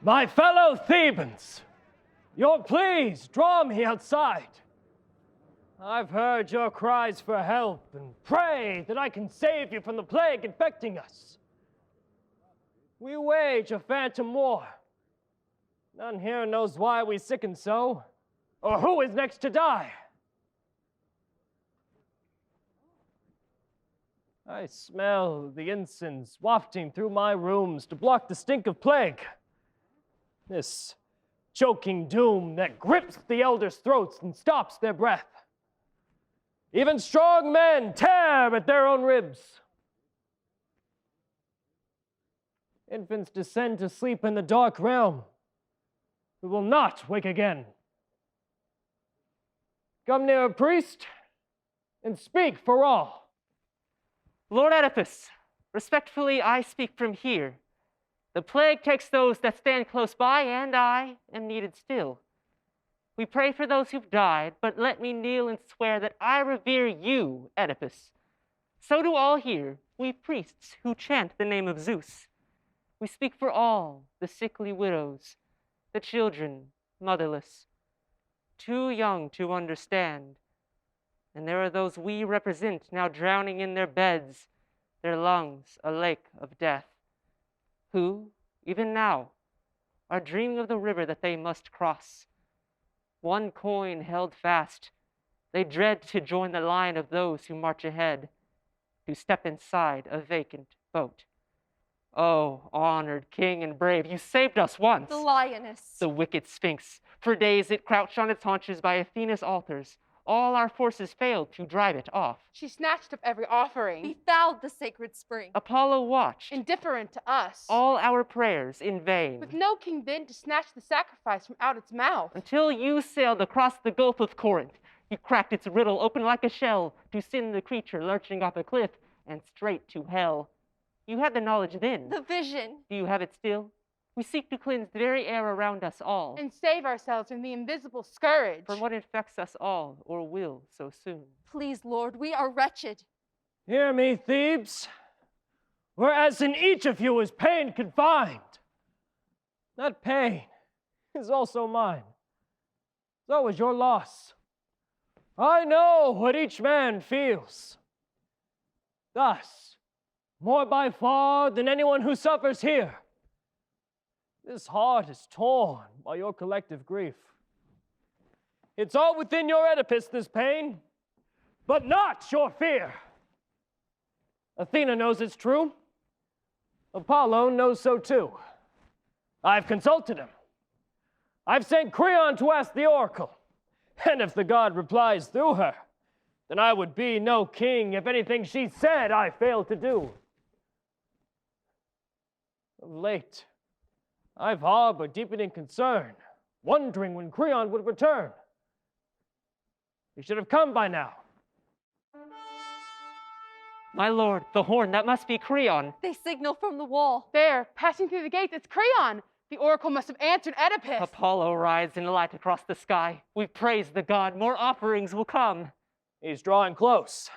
My fellow Thebans, your pleas draw me outside. I've heard your cries for help and pray that I can save you from the plague infecting us. We wage a phantom war. None here knows why we sicken so, or who is next to die. I smell the incense wafting through my rooms to block the stink of plague. This choking doom that grips the elders' throats and stops their breath. Even strong men tear at their own ribs. Infants descend to sleep in the dark realm, who will not wake again. Come near, priest, and speak for all. Lord Oedipus, respectfully I speak from here. The plague takes those that stand close by, and I am needed still. We pray for those who've died, but let me kneel and swear that I revere you, Oedipus. So do all here, we priests who chant the name of Zeus. We speak for all the sickly widows, the children motherless, too young to understand. And there are those we represent now drowning in their beds, their lungs a lake of death, who, even now, are dreaming of the river that they must cross. One coin held fast, they dread to join the line of those who march ahead, to step inside a vacant boat. Oh, honored king and brave, you saved us once. The lioness. The wicked sphinx. For days it crouched on its haunches by Athena's altars. All our forces failed to drive it off. She snatched up every offering. Befouled the sacred spring. Apollo watched. Indifferent to us. All our prayers in vain. With no king then to snatch the sacrifice from out its mouth. Until you sailed across the Gulf of Corinth. You cracked its riddle open like a shell to send the creature lurching off a cliff and straight to hell. You had the knowledge then. The vision. Do you have it still? We seek to cleanse the very air around us all. And save ourselves from the invisible scourge. From what infects us all, or will so soon. Please, Lord, we are wretched. Hear me, Thebes. Whereas in each of you is pain confined, that pain is also mine. So is your loss. I know what each man feels. Thus, more by far than anyone who suffers here, this heart is torn by your collective grief. It's all within your Oedipus, this pain, but not your fear. Athena knows it's true. Apollo knows so too. I've consulted him. I've sent Creon to ask the oracle. And if the god replies through her, then I would be no king if anything she said I failed to do. Of late, I've harbored deepening concern, wondering when Creon would return. He should have come by now. My lord, the horn, that must be Creon. They signal from the wall. There, passing through the gates, it's Creon. The oracle must have answered Oedipus. Apollo rides in light across the sky. We praise the god, more offerings will come. He's drawing close.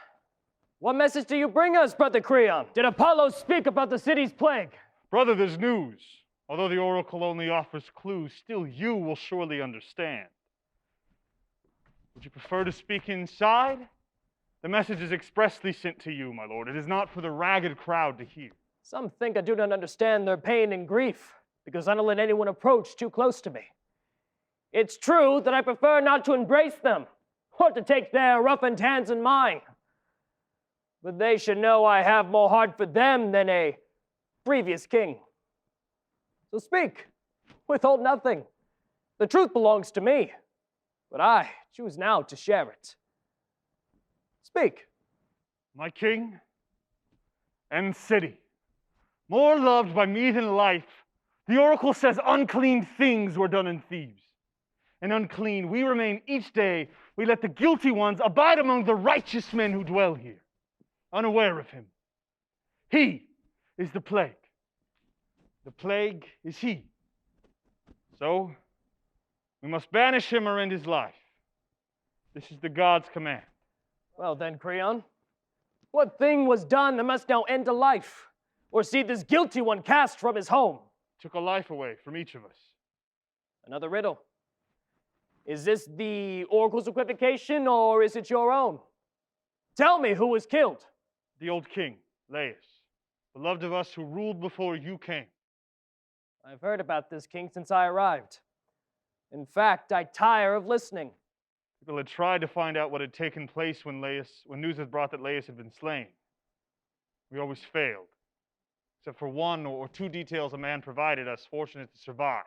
What message do you bring us, Brother Creon? Did Apollo speak about the city's plague? Brother, there's news. Although the oracle only offers clues, still you will surely understand. Would you prefer to speak inside? The message is expressly sent to you, my lord. It is not for the ragged crowd to hear. Some think I do not understand their pain and grief because I don't let anyone approach too close to me. It's true that I prefer not to embrace them or to take their roughened hands in mine. But they should know I have more heart for them than a previous king. So speak, withhold nothing. The truth belongs to me, but I choose now to share it. Speak. My king and city, more loved by me than life, the oracle says unclean things were done in Thebes. And unclean we remain each day. We let the guilty ones abide among the righteous men who dwell here, unaware of him. He is the plague. The plague is he. So, we must banish him or end his life. This is the god's command. Well then, Creon, what thing was done that must now end a life, or see this guilty one cast from his home? Took a life away from each of us. Another riddle. Is this the oracle's equivocation, or is it your own? Tell me who was killed. The old king, Laius, beloved of us who ruled before you came. I've heard about this king since I arrived. In fact, I tire of listening. People had tried to find out what had taken place when news was brought that Laius had been slain. We always failed, except for one or two details a man provided us, fortunate to survive.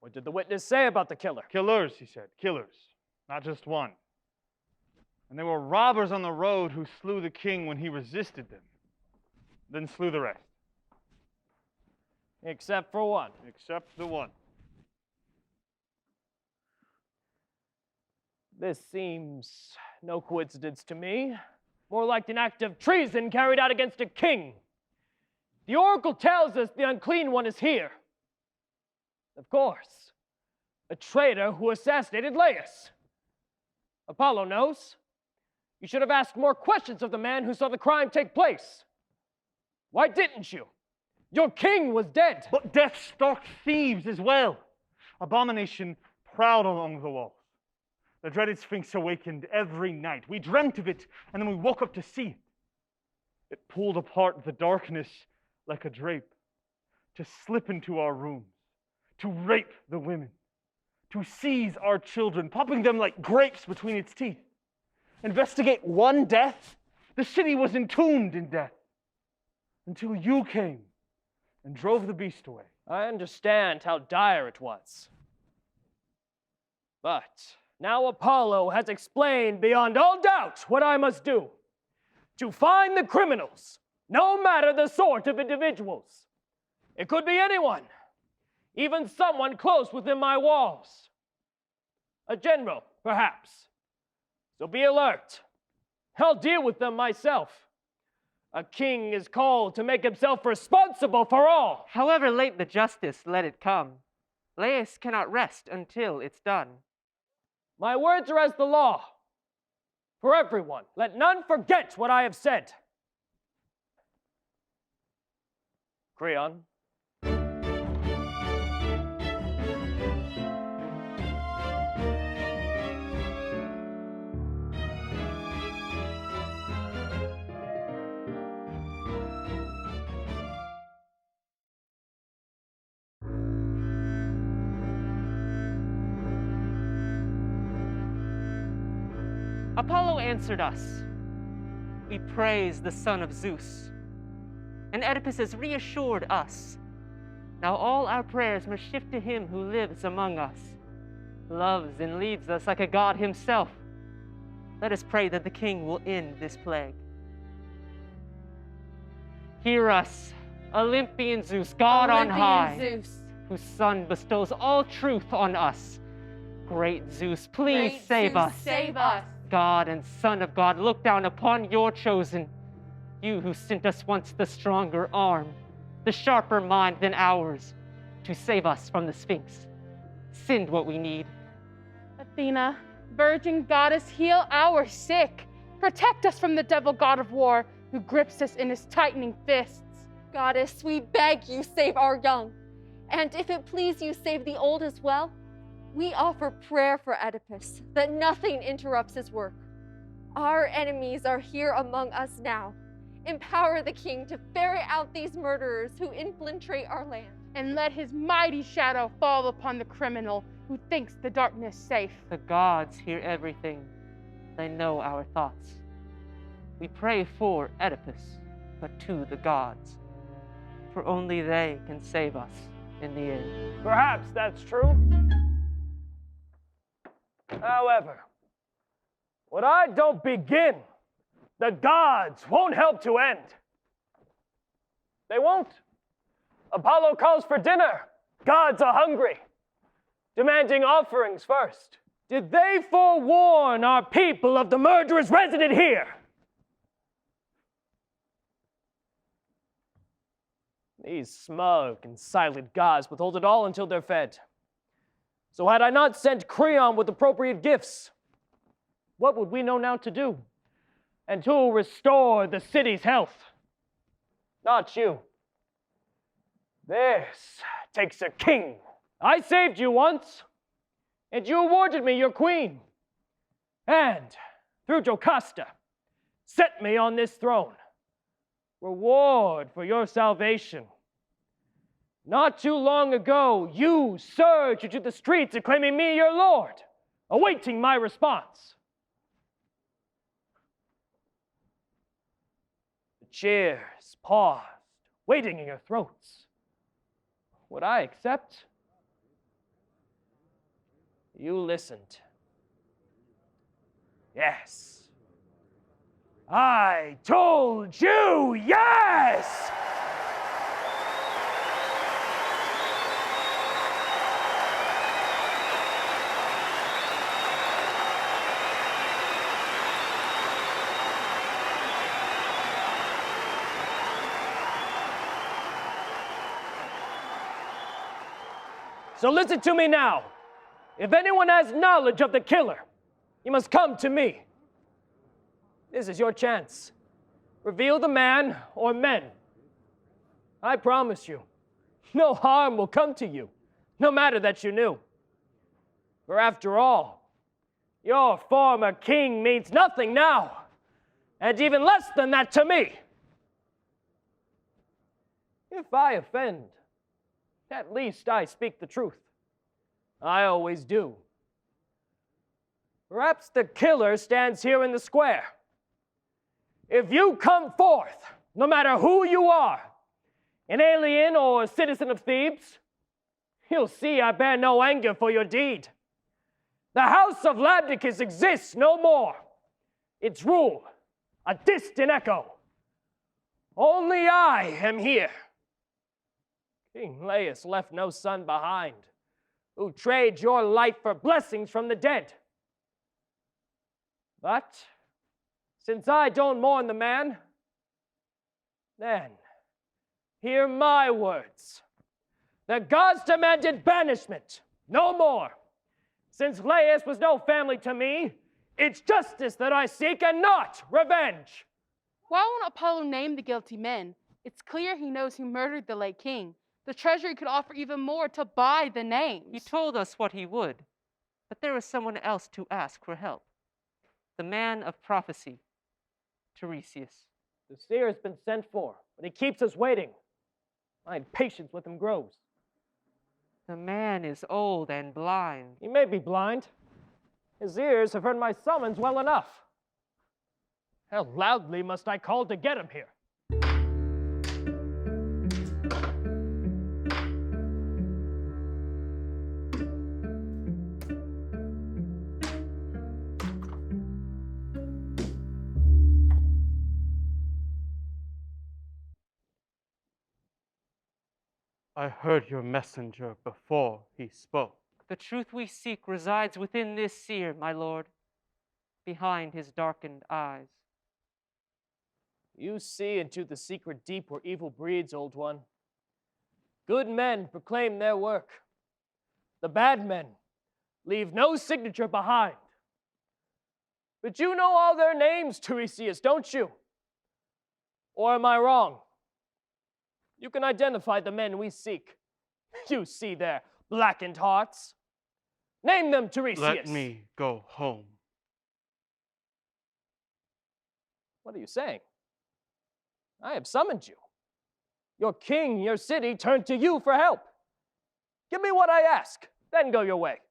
What did the witness say about the killer? Killers, he said, killers, not just one. And there were robbers on the road who slew the king when he resisted them, then slew the rest. Except for one. Except the one. This seems no coincidence to me. More like an act of treason carried out against a king. The oracle tells us the unclean one is here. Of course, a traitor who assassinated Laius. Apollo knows. You should have asked more questions of the man who saw the crime take place. Why didn't you? Your king was dead. But death stalked Thebes as well. Abomination prowled along the walls. The dreaded Sphinx awakened every night. We dreamt of it, and then we woke up to see it. It pulled apart the darkness like a drape, to slip into our rooms, to rape the women, to seize our children, popping them like grapes between its teeth. Investigate one death, the city was entombed in death, until you came and drove the beast away. I understand how dire it was. But now Apollo has explained beyond all doubt what I must do. To find the criminals, no matter the sort of individuals. It could be anyone, even someone close within my walls. A general, perhaps. So be alert. I'll deal with them myself. A king is called to make himself responsible for all. However late the justice, let it come. Laius cannot rest until it's done. My words are as the law. For everyone, let none forget what I have said. Creon. Apollo answered us. We praise the son of Zeus. And Oedipus has reassured us. Now all our prayers must shift to him who lives among us, loves and leads us like a god himself. Let us pray that the king will end this plague. Hear us, Olympian Zeus, God on high, Zeus. whose son bestows all truth on us. Great Zeus, please Great save Zeus, us. Save us. God and Son of God, look down upon your chosen. You who sent us once the stronger arm, the sharper mind than ours, to save us from the Sphinx. Send what we need. Athena, virgin goddess, heal our sick. Protect us from the devil god of war, who grips us in his tightening fists. Goddess, we beg you, save our young. And if it please you, save the old as well. We offer prayer for Oedipus, that nothing interrupts his work. Our enemies are here among us now. Empower the king to ferret out these murderers who infiltrate our land. And let his mighty shadow fall upon the criminal who thinks the darkness safe. The gods hear everything. They know our thoughts. We pray for Oedipus, but to the gods, for only they can save us in the end. Perhaps that's true. However, what I don't begin, the gods won't help to end. They won't. Apollo calls for dinner. Gods are hungry, demanding offerings first. Did they forewarn our people of the murderers resident here? These smug and silent gods withhold it all until they're fed. So had I not sent Creon with appropriate gifts, what would we know now to do? And to restore the city's health? Not you. This takes a king. I saved you once, and you awarded me your queen. And, through Jocasta, set me on this throne. Reward for your salvation. Not too long ago, you surged into the streets acclaiming me your lord, awaiting my response. The cheers paused, waiting in your throats. Would I accept? You listened. Yes. I told you yes! So listen to me now. If anyone has knowledge of the killer, you must come to me. This is your chance. Reveal the man or men. I promise you, no harm will come to you, no matter that you knew. For after all, your former king means nothing now, and even less than that to me. If I offend, at least I speak the truth. I always do. Perhaps the killer stands here in the square. If you come forth, no matter who you are, an alien or a citizen of Thebes, you'll see I bear no anger for your deed. The house of Labdacus exists no more. Its rule, a distant echo. Only I am here. King Laius left no son behind, who trade your life for blessings from the dead. But since I don't mourn the man, then hear my words. The gods demanded banishment, no more. Since Laius was no family to me, it's justice that I seek and not revenge. Why won't Apollo name the guilty men? It's clear he knows who murdered the late king. The treasury could offer even more to buy the names. He told us what he would, but there was someone else to ask for help. The man of prophecy, Tiresias. The seer has been sent for, but he keeps us waiting. My impatience with him grows. The man is old and blind. He may be blind. His ears have heard my summons well enough. How loudly must I call to get him here? I heard your messenger before he spoke. The truth we seek resides within this seer, my lord, behind his darkened eyes. You see into the secret deep where evil breeds, old one. Good men proclaim their work. The bad men leave no signature behind. But you know all their names, Tiresias, don't you? Or am I wrong? You can identify the men we seek. You see their blackened hearts. Name them, Tiresias. Let me go home. What are you saying? I have summoned you. Your king, your city turned to you for help. Give me what I ask, then go your way.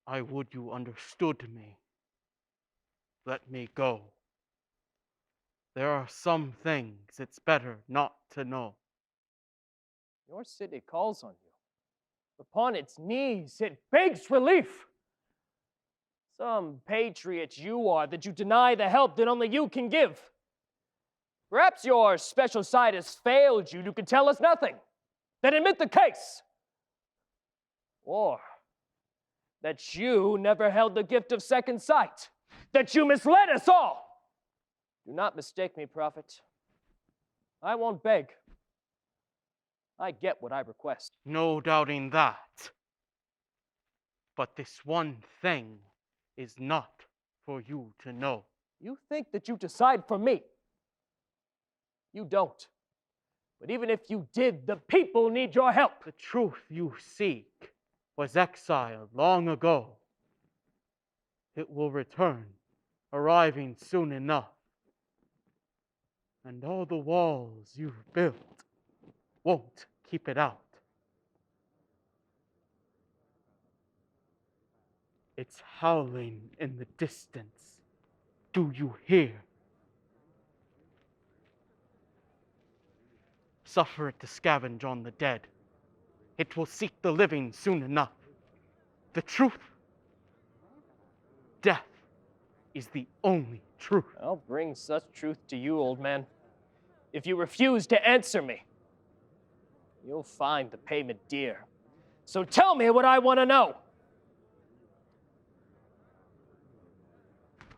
I would you understood me. Let me go. There are some things it's better not to know. Your city calls on you. Upon its knees, it begs relief. Some patriot you are that you deny the help that only you can give. Perhaps your special sight has failed you. You can tell us nothing. Then admit the case. Or that you never held the gift of second sight. That you misled us all. Do not mistake me, prophet. I won't beg. I get what I request. No doubting that. But this one thing is not for you to know. You think that you decide for me. You don't. But even if you did, the people need your help. The truth you seek was exiled long ago. It will return, arriving soon enough. And all the walls you've built won't keep it out. It's howling in the distance. Do you hear? Suffer it to scavenge on the dead. It will seek the living soon enough. The truth, death, is the only truth. I'll bring such truth to you, old man. If you refuse to answer me, you'll find the payment dear. So tell me what I want to know.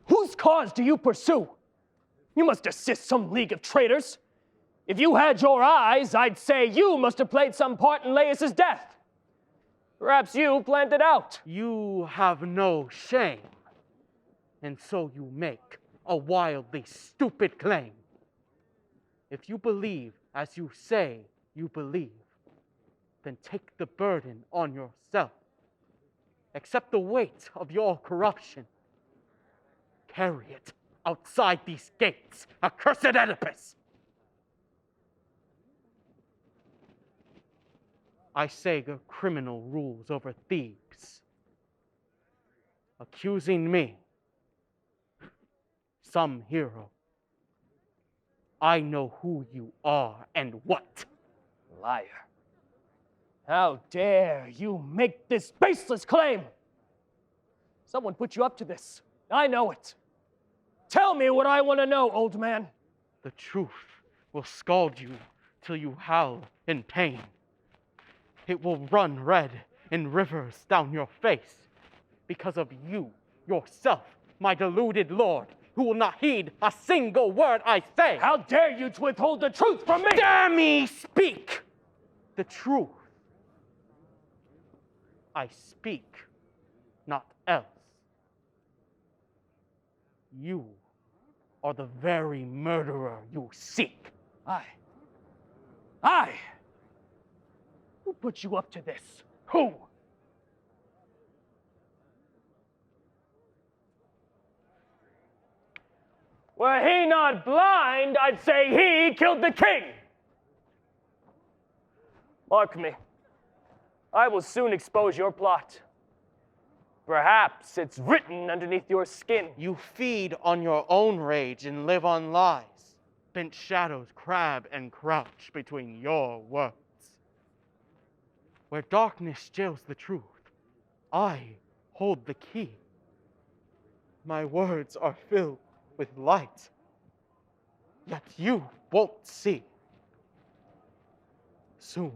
Whose cause do you pursue? You must assist some league of traitors. If you had your eyes, I'd say you must have played some part in Laius' death. Perhaps you planned it out. You have no shame, and so you make a wildly stupid claim. If you believe as you say you believe, then take the burden on yourself. Accept the weight of your corruption. Carry it outside these gates, accursed Oedipus! I say a criminal rules over Thebes, accusing me, some hero. I know who you are and what. Liar. How dare you make this baseless claim? Someone put you up to this. I know it. Tell me what I want to know, old man. The truth will scald you till you howl in pain. It will run red in rivers down your face because of you, yourself, my deluded lord, who will not heed a single word I say. How dare you to withhold the truth from me? Dare me speak the truth. I speak, not else. You are the very murderer you seek. I? Who put you up to this? Who? Were he not blind, I'd say he killed the king. Mark me. I will soon expose your plot. Perhaps it's written underneath your skin. You feed on your own rage and live on lies. Bent shadows crab and crouch between your words. Where darkness jails the truth, I hold the key. My words are filled with light, yet you won't see. Soon,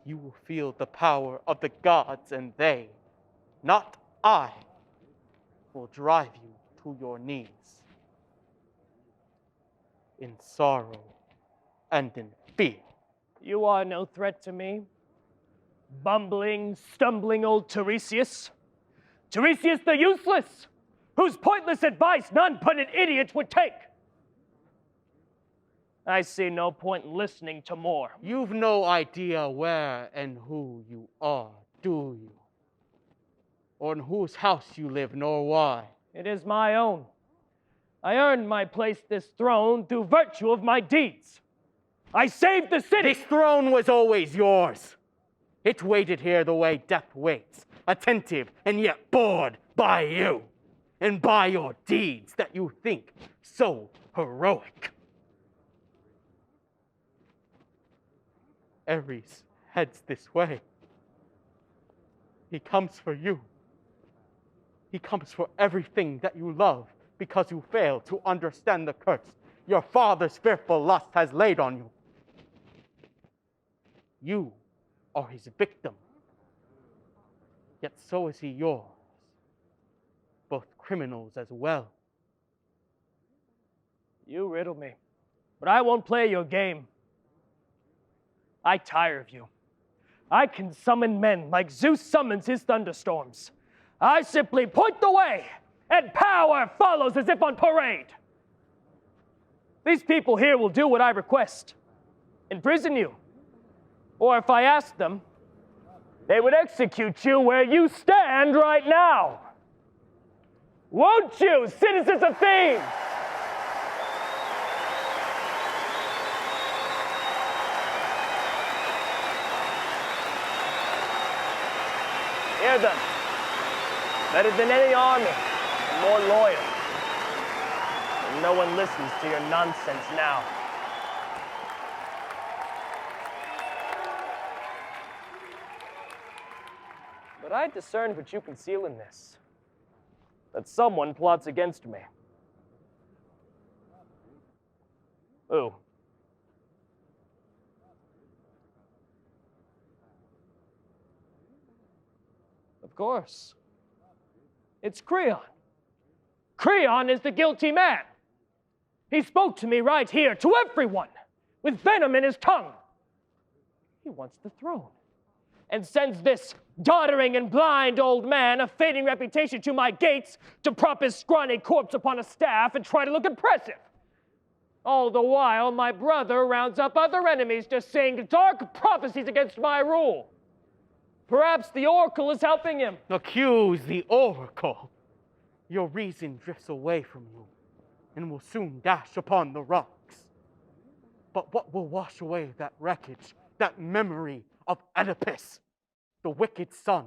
you will feel the power of the gods, and they, not I, will drive you to your knees. in sorrow and in fear. You are no threat to me. Bumbling, stumbling old Tiresias. Tiresias the useless, whose pointless advice none but an idiot would take. I see no point in listening to more. You've no idea where and who you are, do you? Or in whose house you live, nor why. It is my own. I earned my place this throne through virtue of my deeds. I saved the city. This throne was always yours. It waited here the way death waits, attentive and yet bored by you, and by your deeds that you think so heroic. Ares heads this way. He comes for you. He comes for everything that you love because you fail to understand the curse your father's fearful lust has laid on you. You are his victim, yet so is he yours, both criminals as well. You riddle me, but I won't play your game. I tire of you. I can summon men like Zeus summons his thunderstorms. I simply point the way, and power follows as if on parade. These people here will do what I request, imprison you. Or if I ask them, they would execute you where you stand right now. Won't you, citizens of Thebes? Hear them. Better than any army, and more loyal. And no one listens to your nonsense now. But I discern what you conceal in this. That someone plots against me. Who? Of course. It's Creon. Creon is the guilty man. He spoke to me right here, to everyone, with venom in his tongue. He wants the throne, and sends this doddering and blind old man, a fading reputation, to my gates to prop his scrawny corpse upon a staff and try to look impressive. All the while, my brother rounds up other enemies to sing dark prophecies against my rule. Perhaps the oracle is helping him. Accuse the oracle. Your reason drifts away from you and will soon dash upon the rocks. But what will wash away that wreckage, that memory of Oedipus, the wicked son,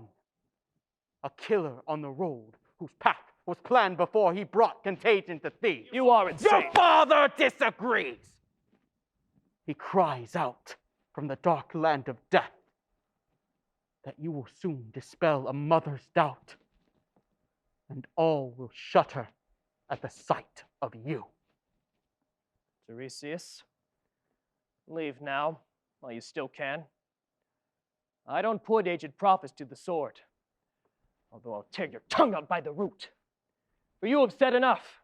a killer on the road whose path was planned before he brought contagion to Thebes? You are insane. Your father disagrees. He cries out from the dark land of death that you will soon dispel a mother's doubt, and all will shudder at the sight of you. Tiresias, leave now, while you still can. I don't put aged prophets to the sword, although I'll tear your tongue out by the root. For you have said enough,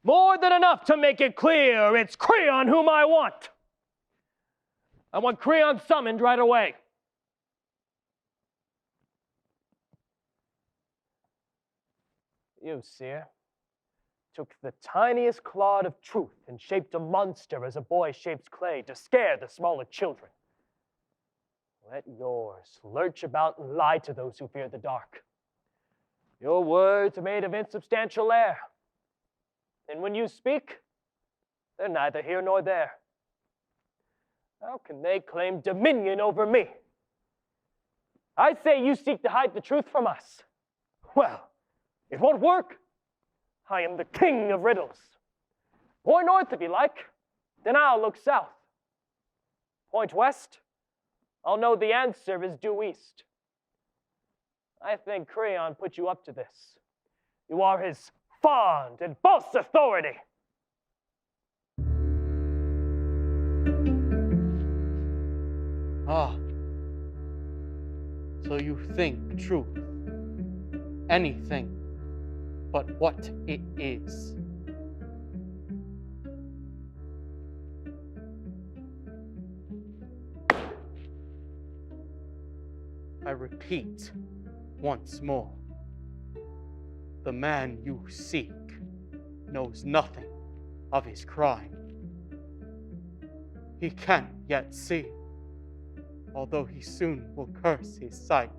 more than enough to make it clear it's Creon whom I want. I want Creon summoned right away. You, seer, took the tiniest clod of truth and shaped a monster as a boy shapes clay to scare the smaller children. Let yours lurch about and lie to those who fear the dark. Your words are made of insubstantial air, and when you speak, they're neither here nor there. How can they claim dominion over me? I say you seek to hide the truth from us. Well, it won't work. I am the king of riddles. Point north if you like, then I'll look south. Point west, I'll know the answer is due east. I think Creon put you up to this. You are his fond and false authority. Ah, so you think truth, anything but what it is. I repeat once more, the man you seek knows nothing of his crime. He can't yet see, although he soon will curse his sight.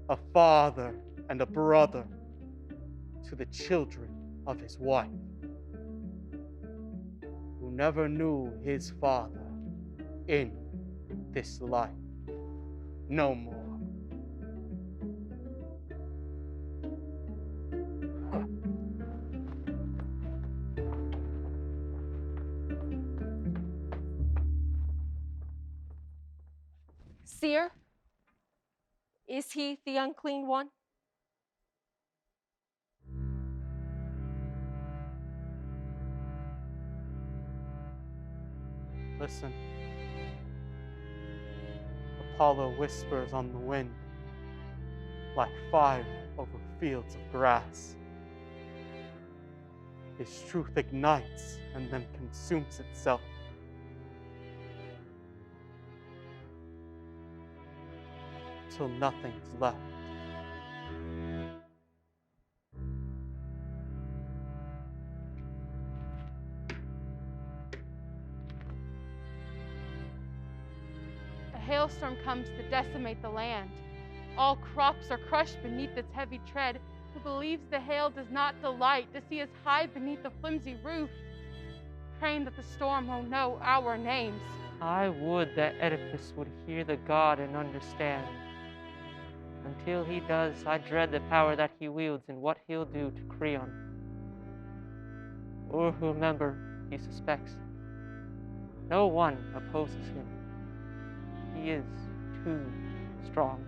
A father and a brother to the children of his wife, who never knew his father in this life no more. Seer, is he the unclean one? Listen. Apollo whispers on the wind, like fire over fields of grass. His truth ignites and then consumes itself. Till nothing's left. A hailstorm comes to decimate the land. All crops are crushed beneath its heavy tread. Who believes the hail does not delight to see us hide beneath the flimsy roof, praying that the storm won't know our names. I would that Oedipus would hear the god and understand. Until he does, I dread the power that he wields and what he'll do to Creon, or whomever he suspects. No one opposes him. He is too strong.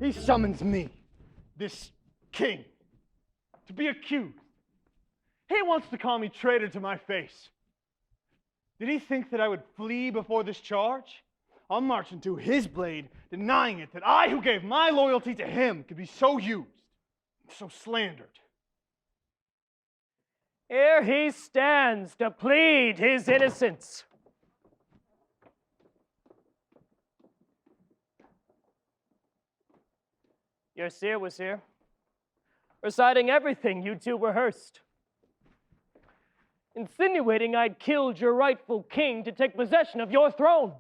He summons me, this king, to be accused. He wants to call me traitor to my face. Did he think that I would flee before this charge? I'll march into his blade, denying it that I, who gave my loyalty to him, could be so used, so slandered. Here he stands to plead his innocence. Your seer was here, reciting everything you two rehearsed, insinuating I'd killed your rightful king to take possession of your throne.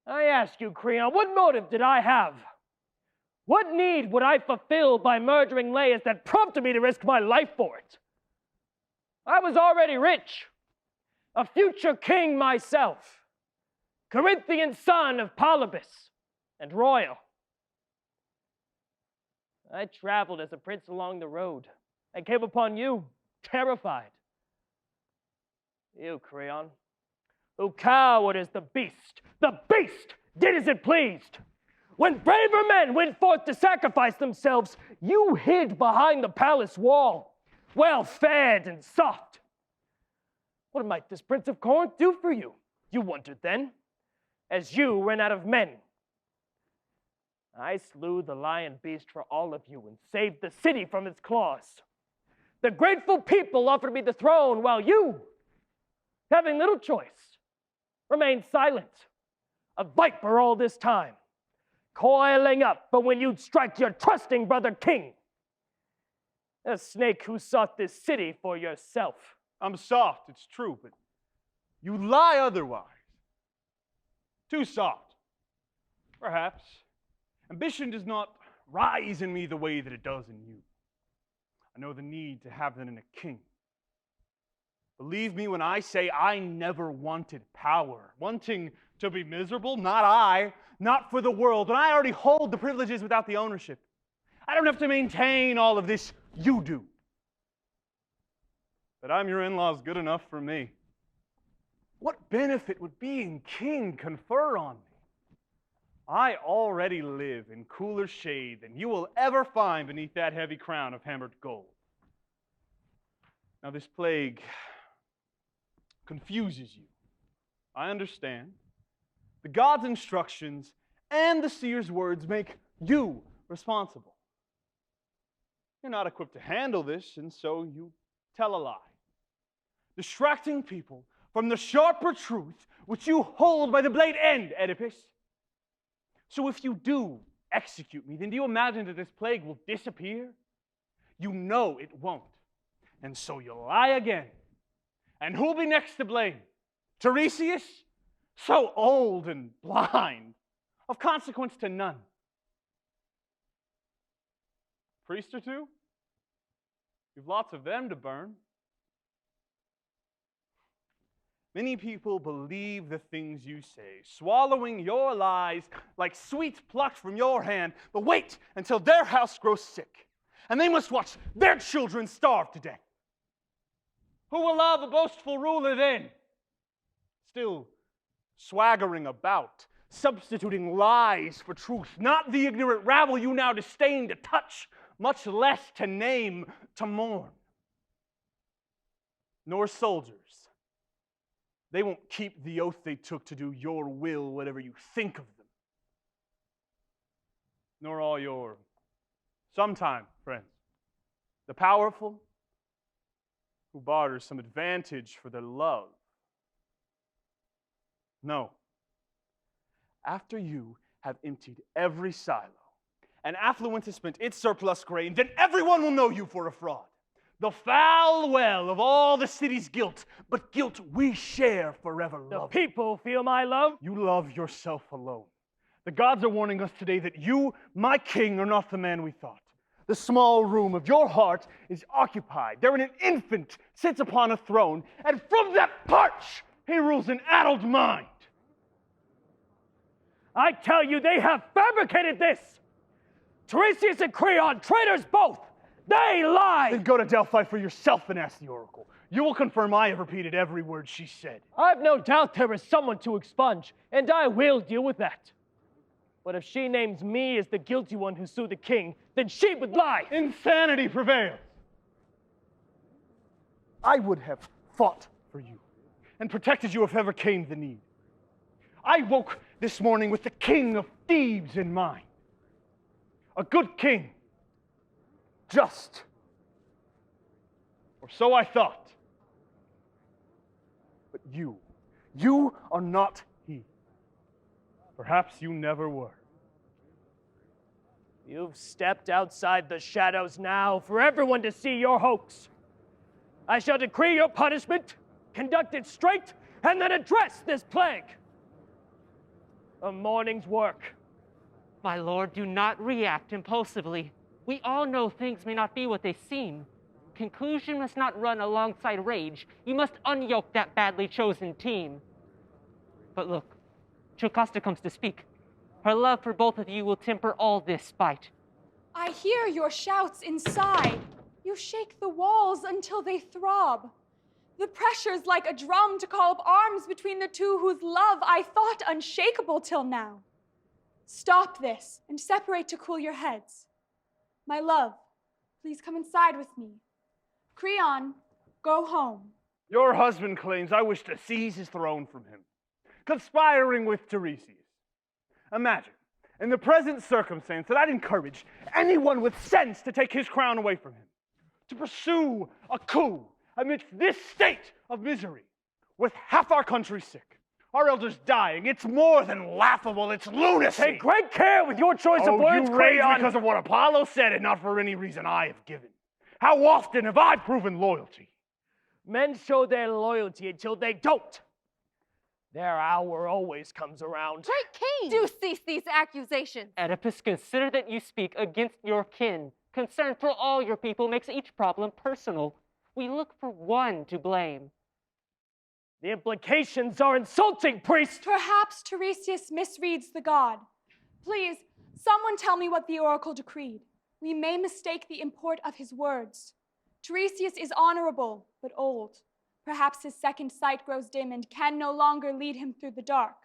I ask you, Creon, what motive did I have? What need would I fulfill by murdering Laius that prompted me to risk my life for it? I was already rich, a future king myself, Corinthian son of Polybus, and royal. I traveled as a prince along the road and came upon you, terrified. You, Creon, who cowered as the beast did as it pleased. When braver men went forth to sacrifice themselves, you hid behind the palace wall, well fed and soft. What might this prince of Corinth do for you? You wondered then, as you ran out of men. I slew the lion beast for all of you and saved the city from its claws. The grateful people offered me the throne while you, having little choice, remained silent, a viper all this time, coiling up for when you'd strike your trusting brother king. A snake who sought this city for yourself. I'm soft, it's true, but you lie otherwise. Too soft, perhaps. Ambition does not rise in me the way that it does in you. I know the need to have that in a king. Believe me when I say I never wanted power. Wanting to be miserable, not I, not for the world. And I already hold the privileges without the ownership. I don't have to maintain all of this, you do. But I'm your in-laws good enough for me. What benefit would being king confer on me? I already live in cooler shade than you will ever find beneath that heavy crown of hammered gold. Now this plague confuses you. I understand. The god's instructions and the seer's words make you responsible. You're not equipped to handle this, and so you tell a lie, distracting people from the sharper truth which you hold by the blade end, Oedipus. So if you do execute me, then do you imagine that this plague will disappear? You know it won't. And so you lie again. And who'll be next to blame? Tiresias? So old and blind, of consequence to none. Priest or two? You've lots of them to burn. Many people believe the things you say, swallowing your lies like sweets plucked from your hand, but wait until their house grows sick, and they must watch their children starve to death. Who will love a boastful ruler then? Still swaggering about, substituting lies for truth, not the ignorant rabble you now disdain to touch, much less to name, to mourn. Nor soldiers. They won't keep the oath they took to do your will, whatever you think of them. Nor all your sometime friends, the powerful who barter some advantage for their love. No. After you have emptied every silo, and affluence has spent its surplus grain, then everyone will know you for a fraud. The foul well of all the city's guilt, but guilt we share forever. The people feel my love. You love yourself alone. The gods are warning us today that you, my king, are not the man we thought. The small room of your heart is occupied. Therein an infant sits upon a throne, and from that perch he rules an addled mind. I tell you, they have fabricated this. Tiresias and Creon, traitors both. They lie! Then go to Delphi for yourself and ask the oracle. You will confirm I have repeated every word she said. I've no doubt there is someone to expunge, and I will deal with that. But if she names me as the guilty one who sued the king, then she would lie. Insanity prevails. I would have fought for you and protected you if ever came the need. I woke this morning with the king of Thebes in mind. A good king. Just. Or so I thought. But you are not he. Perhaps you never were. You've stepped outside the shadows now for everyone to see your hoax. I shall decree your punishment, conduct it straight, and then address this plague. A morning's work. My lord, do not react impulsively. We all know things may not be what they seem. Conclusion must not run alongside rage. You must unyoke that badly chosen team. But look, Jocasta comes to speak. Her love for both of you will temper all this spite. I hear your shouts inside. You shake the walls until they throb. The pressure's like a drum to call up arms between the two whose love I thought unshakable till now. Stop this and separate to cool your heads. My love, please come inside with me. Creon, go home. Your husband claims I wish to seize his throne from him, conspiring with Tiresias. Imagine, in the present circumstance, that I'd encourage anyone with sense to take his crown away from him, to pursue a coup amidst this state of misery, with half our country sick, our elders dying. It's more than laughable, it's lunacy. Take great care with your choice of words, you rage Creon. because of what Apollo said and not for any reason I have given. How often have I proven loyalty? Men show their loyalty until they don't. Their hour always comes around. Great king! Do cease these accusations. Oedipus, consider that you speak against your kin. Concern for all your people makes each problem personal. We look for one to blame. The implications are insulting, priest! Perhaps Tiresias misreads the god. Please, someone tell me what the oracle decreed. We may mistake the import of his words. Tiresias is honorable, but old. Perhaps his second sight grows dim and can no longer lead him through the dark.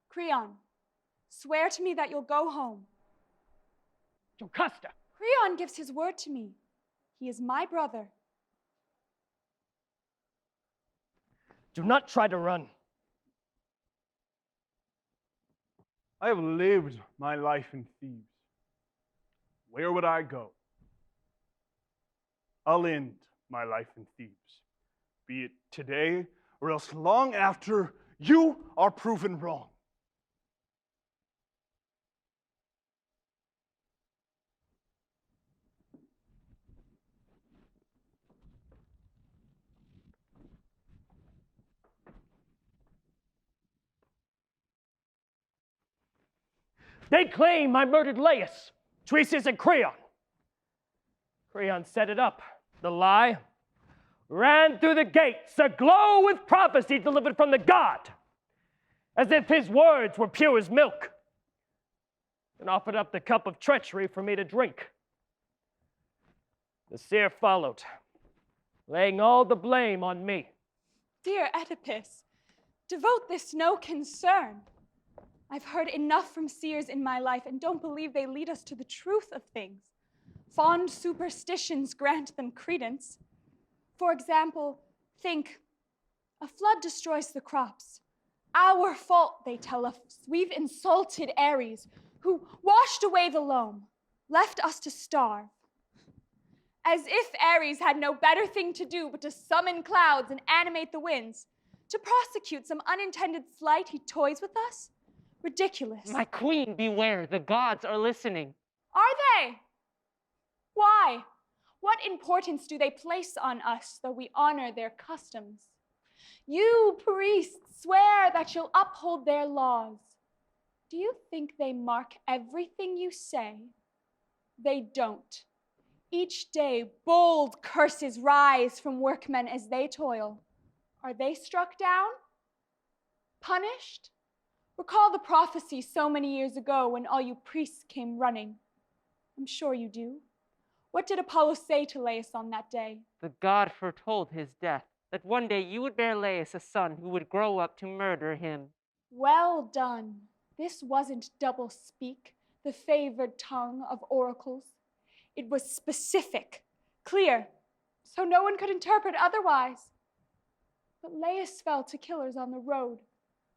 Creon, swear to me that you'll go home. Jocasta! Creon gives his word to me. He is my brother. Do not try to run. I have lived my life in Thebes. Where would I go? I'll end my life in Thebes, be it today or else long after you are proven wrong. They claim I murdered Laius, Tiresias, and Creon. Creon set it up. The lie ran through the gates, aglow with prophecy delivered from the god, as if his words were pure as milk, and offered up the cup of treachery for me to drink. The seer followed, laying all the blame on me. Dear Oedipus, devote this no concern. I've heard enough from seers in my life and don't believe they lead us to the truth of things. Fond superstitions grant them credence. For example, think, a flood destroys the crops. Our fault, they tell us. We've insulted Ares, who washed away the loam, left us to starve. As if Ares had no better thing to do but to summon clouds and animate the winds. To prosecute some unintended slight, he toys with us? Ridiculous. My queen, beware, the gods are listening. Are they? Why? What importance do they place on us, though we honor their customs? You, priests, swear that you'll uphold their laws. Do you think they mark everything you say? They don't. Each day, bold curses rise from workmen as they toil. Are they struck down? Punished? Recall the prophecy so many years ago when all you priests came running. I'm sure you do. What did Apollo say to Laius on that day? The god foretold his death, that one day you would bear Laius a son who would grow up to murder him. Well done. This wasn't double-speak, the favored tongue of oracles. It was specific, clear, so no one could interpret otherwise. But Laius fell to killers on the road.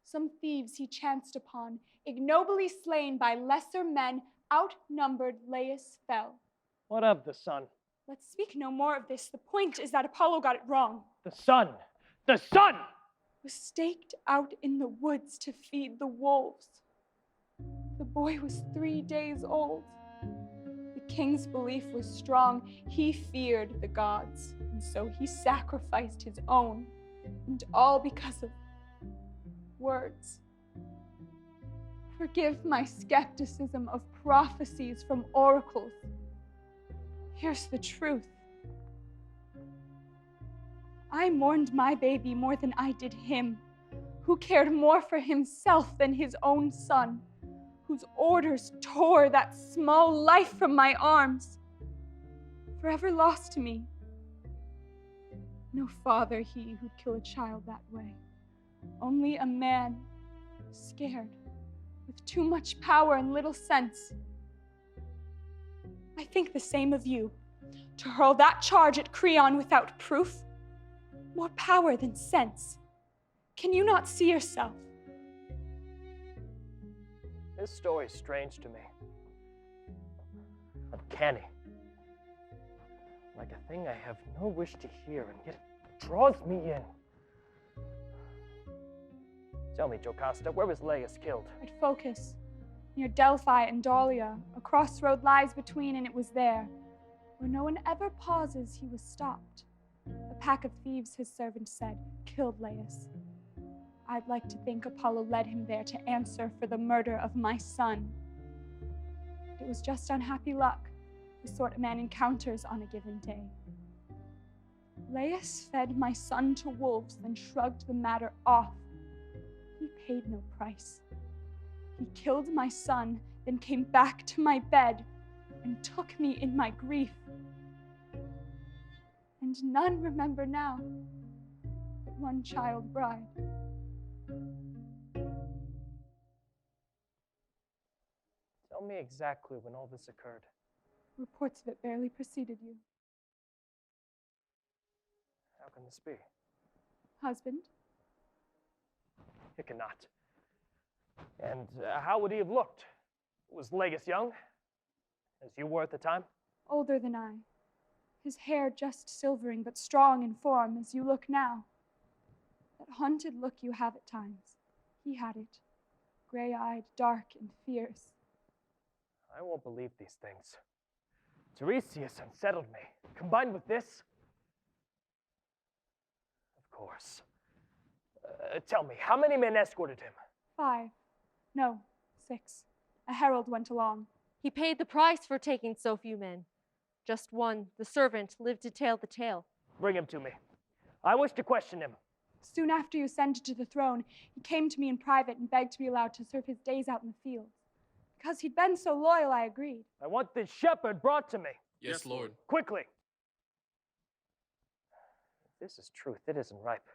Some thieves he chanced upon, ignobly slain by lesser men, outnumbered Laius fell. What of the sun? Let's speak no more of this. The point is that Apollo got it wrong. The sun! The sun! Was staked out in the woods to feed the wolves. The boy was 3 days old. The king's belief was strong. He feared the gods, and so he sacrificed his own, and all because of words. Forgive my skepticism of prophecies from oracles. Here's the truth. I mourned my baby more than I did him, who cared more for himself than his own son, whose orders tore that small life from my arms, forever lost to me. No father he who'd kill a child that way. Only a man, scared, with too much power and little sense. I think the same of you. To hurl that charge at Creon without proof, more power than sense. Can you not see yourself? This story's strange to me. Uncanny. Like a thing I have no wish to hear, and yet it draws me in. Tell me, Jocasta, where was Laius killed? At Phocis, near Delphi and Daulia. A crossroad lies between, and it was there. Where no one ever pauses, he was stopped. A pack of thieves, his servant said, killed Laius. I'd like to think Apollo led him there to answer for the murder of my son. It was just unhappy luck, the sort a man encounters on a given day. Laius fed my son to wolves, then shrugged the matter off. He paid no price. He killed my son, then came back to my bed and took me in my grief. And none remember now but one child bride. Tell me exactly when all this occurred. Reports of it barely preceded you. How can this be? Husband, It cannot. And how would he have looked? Was Lagus young, as you were at the time? Older than I. His hair just silvering, but strong in form, as you look now. That haunted look you have at times. He had it. Gray-eyed, dark, and fierce. I won't believe these things. Tiresias unsettled me. Combined with this? Of course. Tell me, how many men escorted him? 5. No, 6. A herald went along. He paid the price for taking so few men. Just one, the servant, lived to tell the tale. Bring him to me. I wish to question him. Soon after you ascended to the throne, he came to me in private and begged to be allowed to serve his days out in the fields. Because he'd been so loyal, I agreed. I want this shepherd brought to me. Yes, Lord. Quickly. If this is truth, it isn't ripe.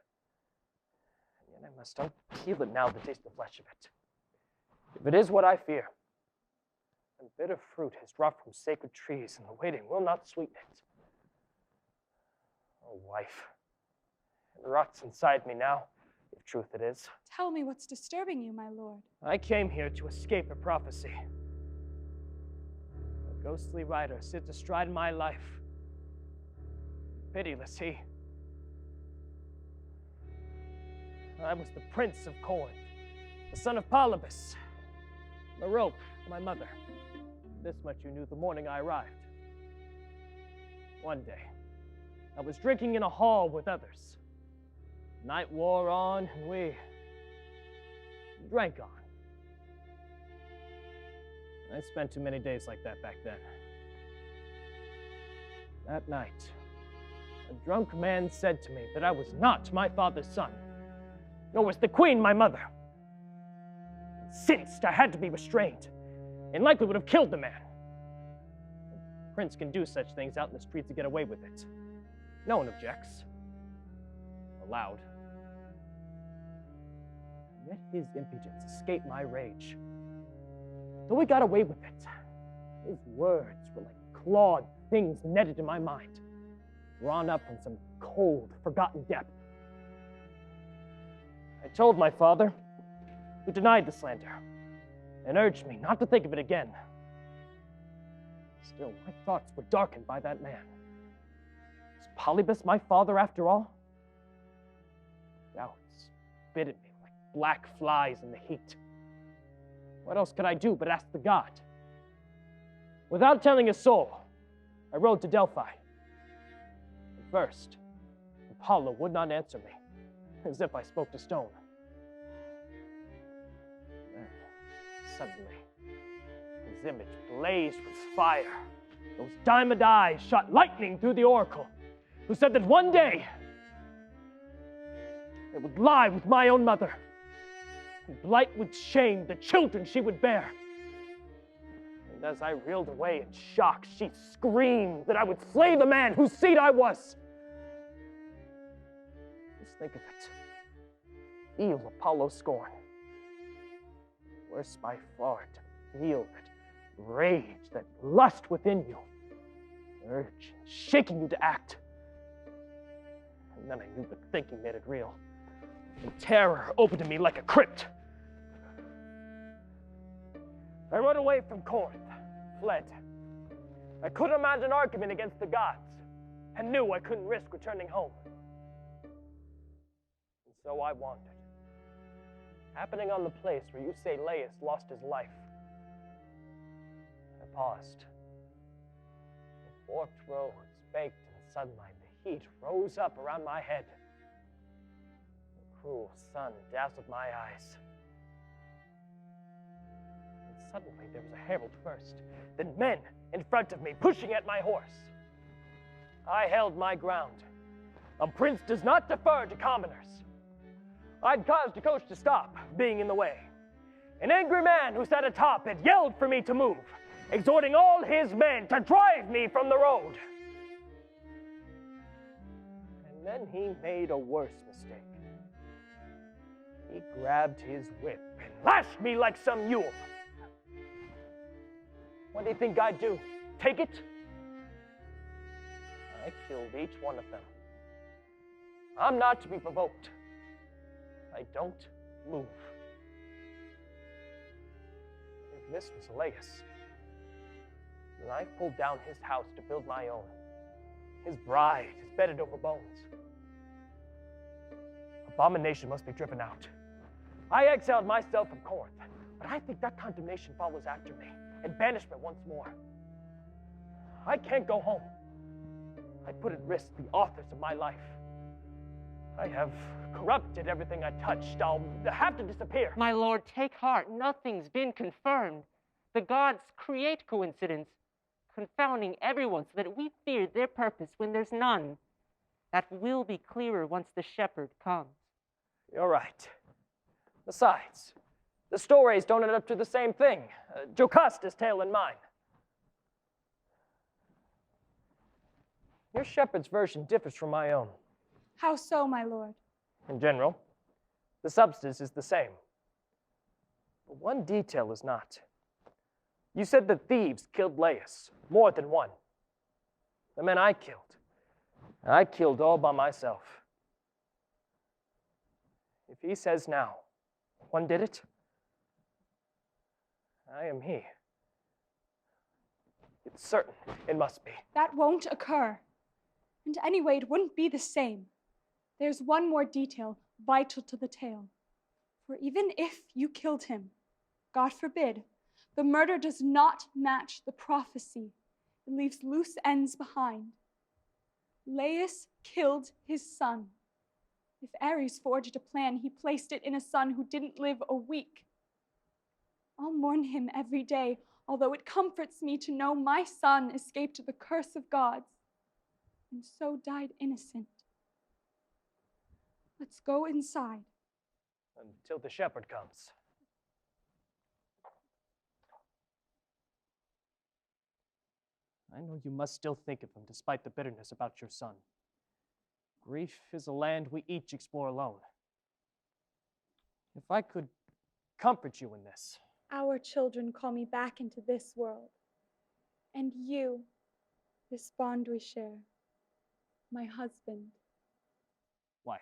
And yet I must unpeel it now to taste the flesh of it. If it is what I fear, then bitter fruit has dropped from sacred trees, and the waiting will not sweeten it. Oh, wife, it rots inside me now, if truth it is. Tell me what's disturbing you, my lord. I came here to escape a prophecy. A ghostly rider sits astride my life. Pitiless he. I was the prince of Corinth, the son of Polybus. A rope for my mother. This much you knew the morning I arrived. One day, I was drinking in a hall with others. Night wore on, and we drank on. I spent too many days like that back then. That night, a drunk man said to me that I was not my father's son, nor was the queen my mother. Since I had to be restrained, and likely would have killed the man. The prince can do such things out in the streets to get away with it. No one objects. Allowed. Yet his impudence escaped my rage. Though he got away with it, his words were like clawed things netted in my mind, drawn up from some cold, forgotten depth. I told my father, who denied the slander, and urged me not to think of it again. Still, my thoughts were darkened by that man. Was Polybus my father after all? Doubts bit at me like black flies in the heat. What else could I do but ask the god? Without telling a soul, I rode to Delphi. At first, Apollo would not answer me, as if I spoke to stone. Then, suddenly, his image blazed with fire. Those diamond eyes shot lightning through the oracle, who said that one day it would lie with my own mother, and blight with shame the children she would bear. And as I reeled away in shock, she screamed that I would slay the man whose seed I was. Just think of it. Feel Apollo's scorn. Worse by far to feel that rage, that lust within you, urge, shaking you to act. And then I knew that thinking made it real. And terror opened to me like a crypt. I rode away from Corinth, fled. I couldn't mount an argument against the gods, and knew I couldn't risk returning home. And so I wandered, happening on the place where you say Laius lost his life. I paused. The forked roads baked in sunlight, the heat rose up around my head. The cruel sun dazzled my eyes. And suddenly there was a herald first, then men in front of me pushing at my horse. I held my ground. A prince does not defer to commoners. I'd caused the coach to stop, being in the way. An angry man who sat atop it yelled for me to move, exhorting all his men to drive me from the road. And then he made a worse mistake. He grabbed his whip and lashed me like some mule. What do you think I'd do? Take it? I killed each one of them. I'm not to be provoked. I don't move. this was Laius. And I pulled down his house to build my own. His bride is bedded over bones. Abomination must be driven out. I exiled myself from Corinth, but I think that condemnation follows after me, and banishment once more. I can't go home. I put at risk the authors of my life. I have corrupted everything I touched. I'll have to disappear. My lord, take heart. Nothing's been confirmed. The gods create coincidence, confounding everyone so that we fear their purpose when there's none. That will be clearer once the shepherd comes. You're right. Besides, the stories don't add up to the same thing. Jocasta's tale and mine. Your shepherd's version differs from my own. How so, my lord? In general, the substance is the same. But one detail is not. You said that Thebes killed Laius, more than one. The men I killed all by myself. If he says now, one did it, I am he. It's certain it must be. That won't occur. And anyway, it wouldn't be the same. There's one more detail vital to the tale. For even if you killed him, God forbid, the murder does not match the prophecy. It leaves loose ends behind. Laius killed his son. If Ares forged a plan, he placed it in a son who didn't live a week. I'll mourn him every day, although it comforts me to know my son escaped the curse of gods and so died innocent. Let's go inside. Until the shepherd comes. I know you must still think of him despite the bitterness about your son. Grief is a land we each explore alone. If I could comfort you in this. Our children call me back into this world. And you, this bond we share, my husband. Wife.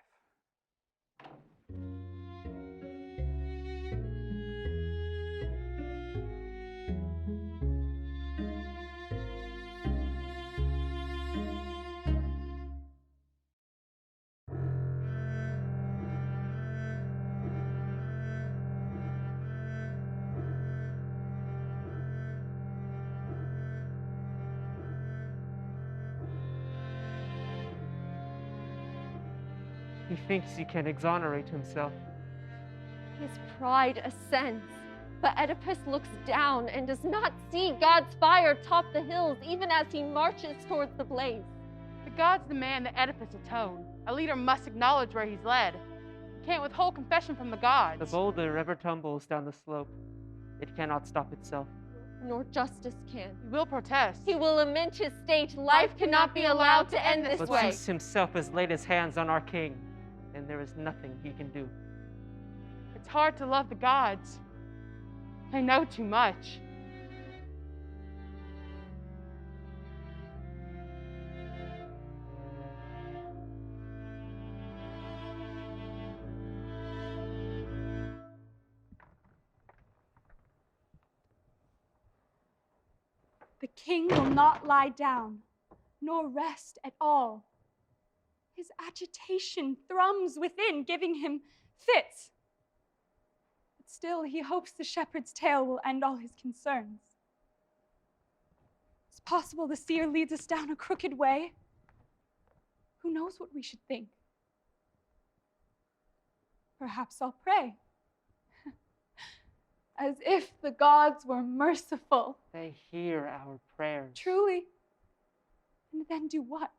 He thinks he can exonerate himself. His pride ascends, but Oedipus looks down and does not see God's fire top the hills, even as he marches towards the blaze. The gods demand that Oedipus atone. A leader must acknowledge where he's led. He can't withhold confession from the gods. The boulder ever tumbles down the slope. It cannot stop itself. Nor justice can. He will protest. He will lament his state. Life cannot be allowed to end this But way. Zeus himself has laid his hands on our king, and there is nothing he can do. It's hard to love the gods. They know too much. The king will not lie down, nor rest at all. His agitation thrums within, giving him fits. But still, he hopes the shepherd's tale will end all his concerns. It's possible the seer leads us down a crooked way. Who knows what we should think? Perhaps I'll pray. As if the gods were merciful. They hear our prayers. Truly. And then do what?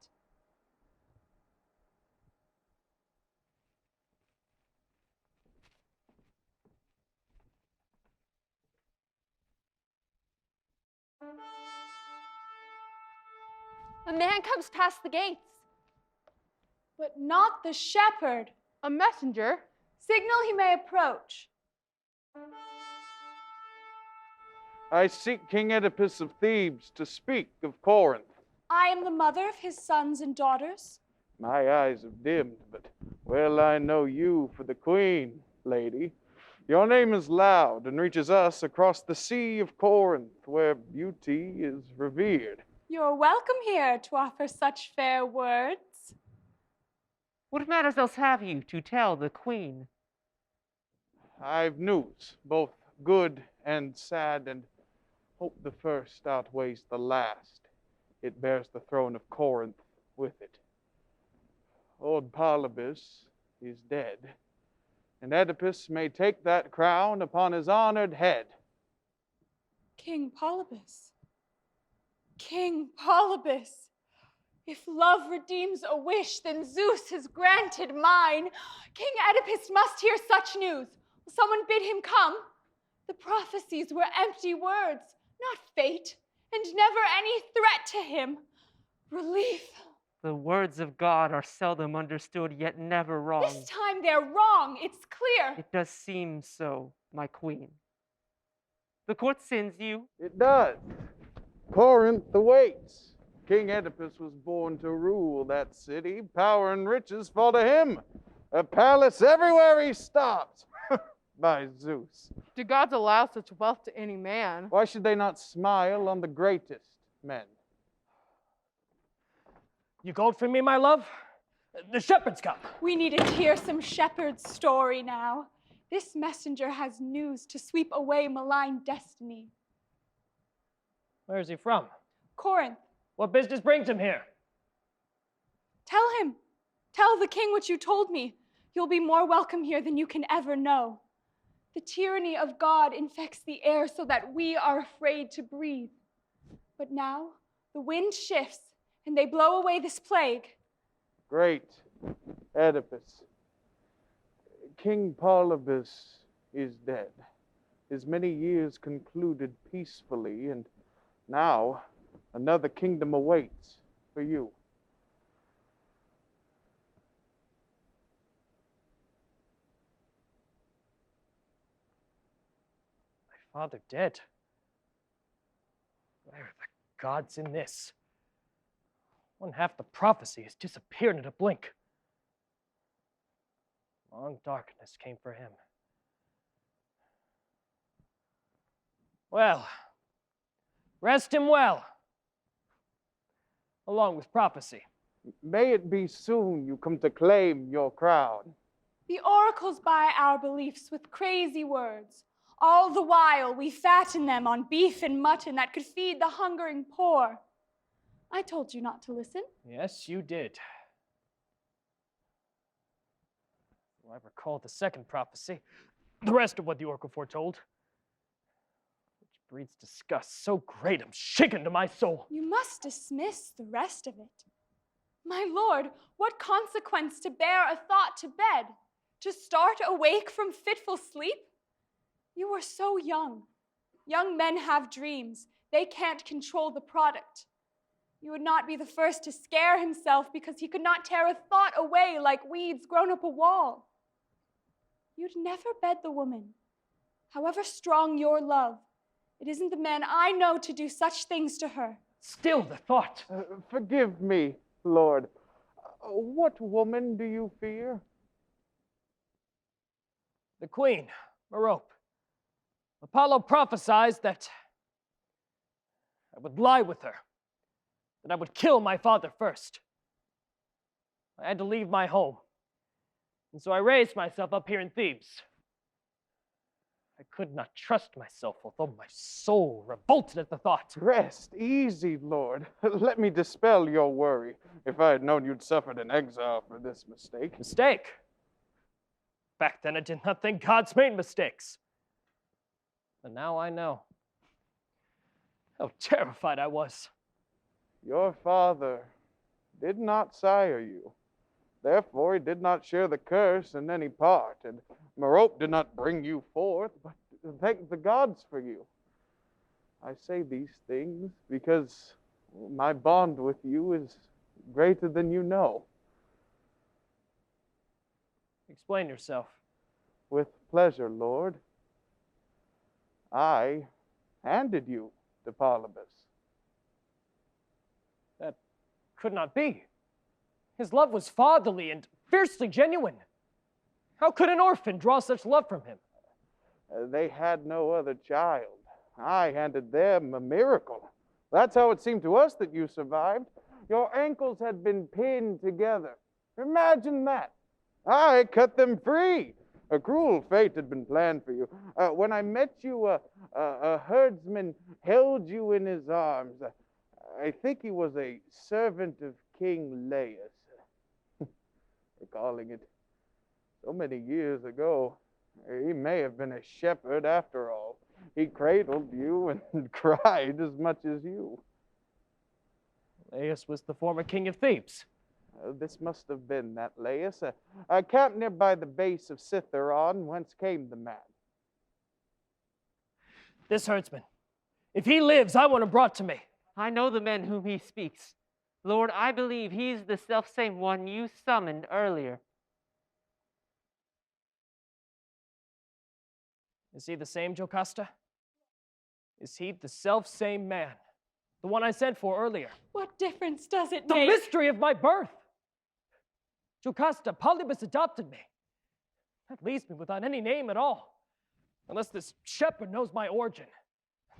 A man comes past the gates. But not the shepherd. A messenger? Signal he may approach. I seek King Oedipus of Thebes to speak of Corinth. I am the mother of his sons and daughters. My eyes have dimmed, but well I know you for the queen, lady. Your name is loud and reaches us across the sea of Corinth, where beauty is revered. You're welcome here to offer such fair words. What matters else have you to tell the queen? I've news, both good and sad, and hope the first outweighs the last. It bears the throne of Corinth with it. Old Polybus is dead, and Oedipus may take that crown upon his honored head. King Polybus. King Polybus. If love redeems a wish, then Zeus has granted mine. King Oedipus must hear such news. Will someone bid him come? The prophecies were empty words, not fate, and never any threat to him. Relief. The words of God are seldom understood, yet never wrong. This time they're wrong, it's clear. It does seem so, my queen. The court sends you. It does. Corinth awaits. King Oedipus was born to rule that city. Power and riches fall to him. A palace everywhere he stops. By Zeus. Do gods allow such wealth to any man? Why should they not smile on the greatest men? You called for me, my love? The shepherd's come. We need to hear some shepherd's story now. This messenger has news to sweep away malign destiny. Where is he from? Corinth, What business brings him here? tell him. Tell the king what you told me. You'll be more welcome here than you can ever know. The tyranny of God infects the air so that we are afraid to breathe. But now the wind shifts and they blow away this plague. Great Oedipus. King Polybus is dead. His many years concluded peacefully, and now another kingdom awaits for you. Father dead. Where are the gods in this? One half the prophecy has disappeared in a blink. Long darkness came for him. Well, rest him well, along with prophecy. May it be soon you come to claim your crown. The oracles buy our beliefs with crazy words. All the while, we fatten them on beef and mutton that could feed the hungering poor. I told you not to listen. Yes, you did. Well, I recall the second prophecy, the rest of what the oracle foretold, which breeds disgust so great I'm shaken to my soul. You must dismiss the rest of it. My lord, what consequence to bear a thought to bed? To start awake from fitful sleep? You are so young. Young men have dreams. They can't control the product. You would not be the first to scare himself because he could not tear a thought away like weeds grown up a wall. You'd never bed the woman. However strong your love, it isn't the man I know to do such things to her. Still the thought. Forgive me, Lord. What woman do you fear? The queen, Merope. Apollo prophesied that I would lie with her, that I would kill my father first. I had to leave my home, and so I raised myself up here in Thebes. I could not trust myself, although my soul revolted at the thought. Rest easy, Lord. Let me dispel your worry. If I had known you'd suffered in exile for this mistake. Mistake? Back then I did not think gods made mistakes. But now I know. How terrified I was. Your father did not sire you. Therefore, he did not share the curse in any part, and Merope did not bring you forth, but thank the gods for you. I say these things because my bond with you is greater than you know. Explain yourself. With pleasure, Lord. I handed you to Polybus. That could not be. His love was fatherly and fiercely genuine. How could an orphan draw such love from him? They had no other child. I handed them a miracle. That's how it seemed to us that you survived. Your ankles had been pinned together. Imagine that. I cut them free. A cruel fate had been planned for you. When I met you, a herdsman held you in his arms. I think he was a servant of King Laius. Recalling it so many years ago, he may have been a shepherd after all. He cradled you and cried as much as you. Laius was the former king of Thebes. This must have been that Laius, a camp nearby the base of Cithaeron, whence came the man. This herdsman. If he lives, I want him brought to me. I know the man whom he speaks. Lord, I believe he's the selfsame one you summoned earlier. Is he the same, Jocasta? Is he the self-same man? The one I sent for earlier? What difference does it The make? mystery of my birth! Jocasta, Polybus adopted me. That leaves me without any name at all. Unless this shepherd knows my origin.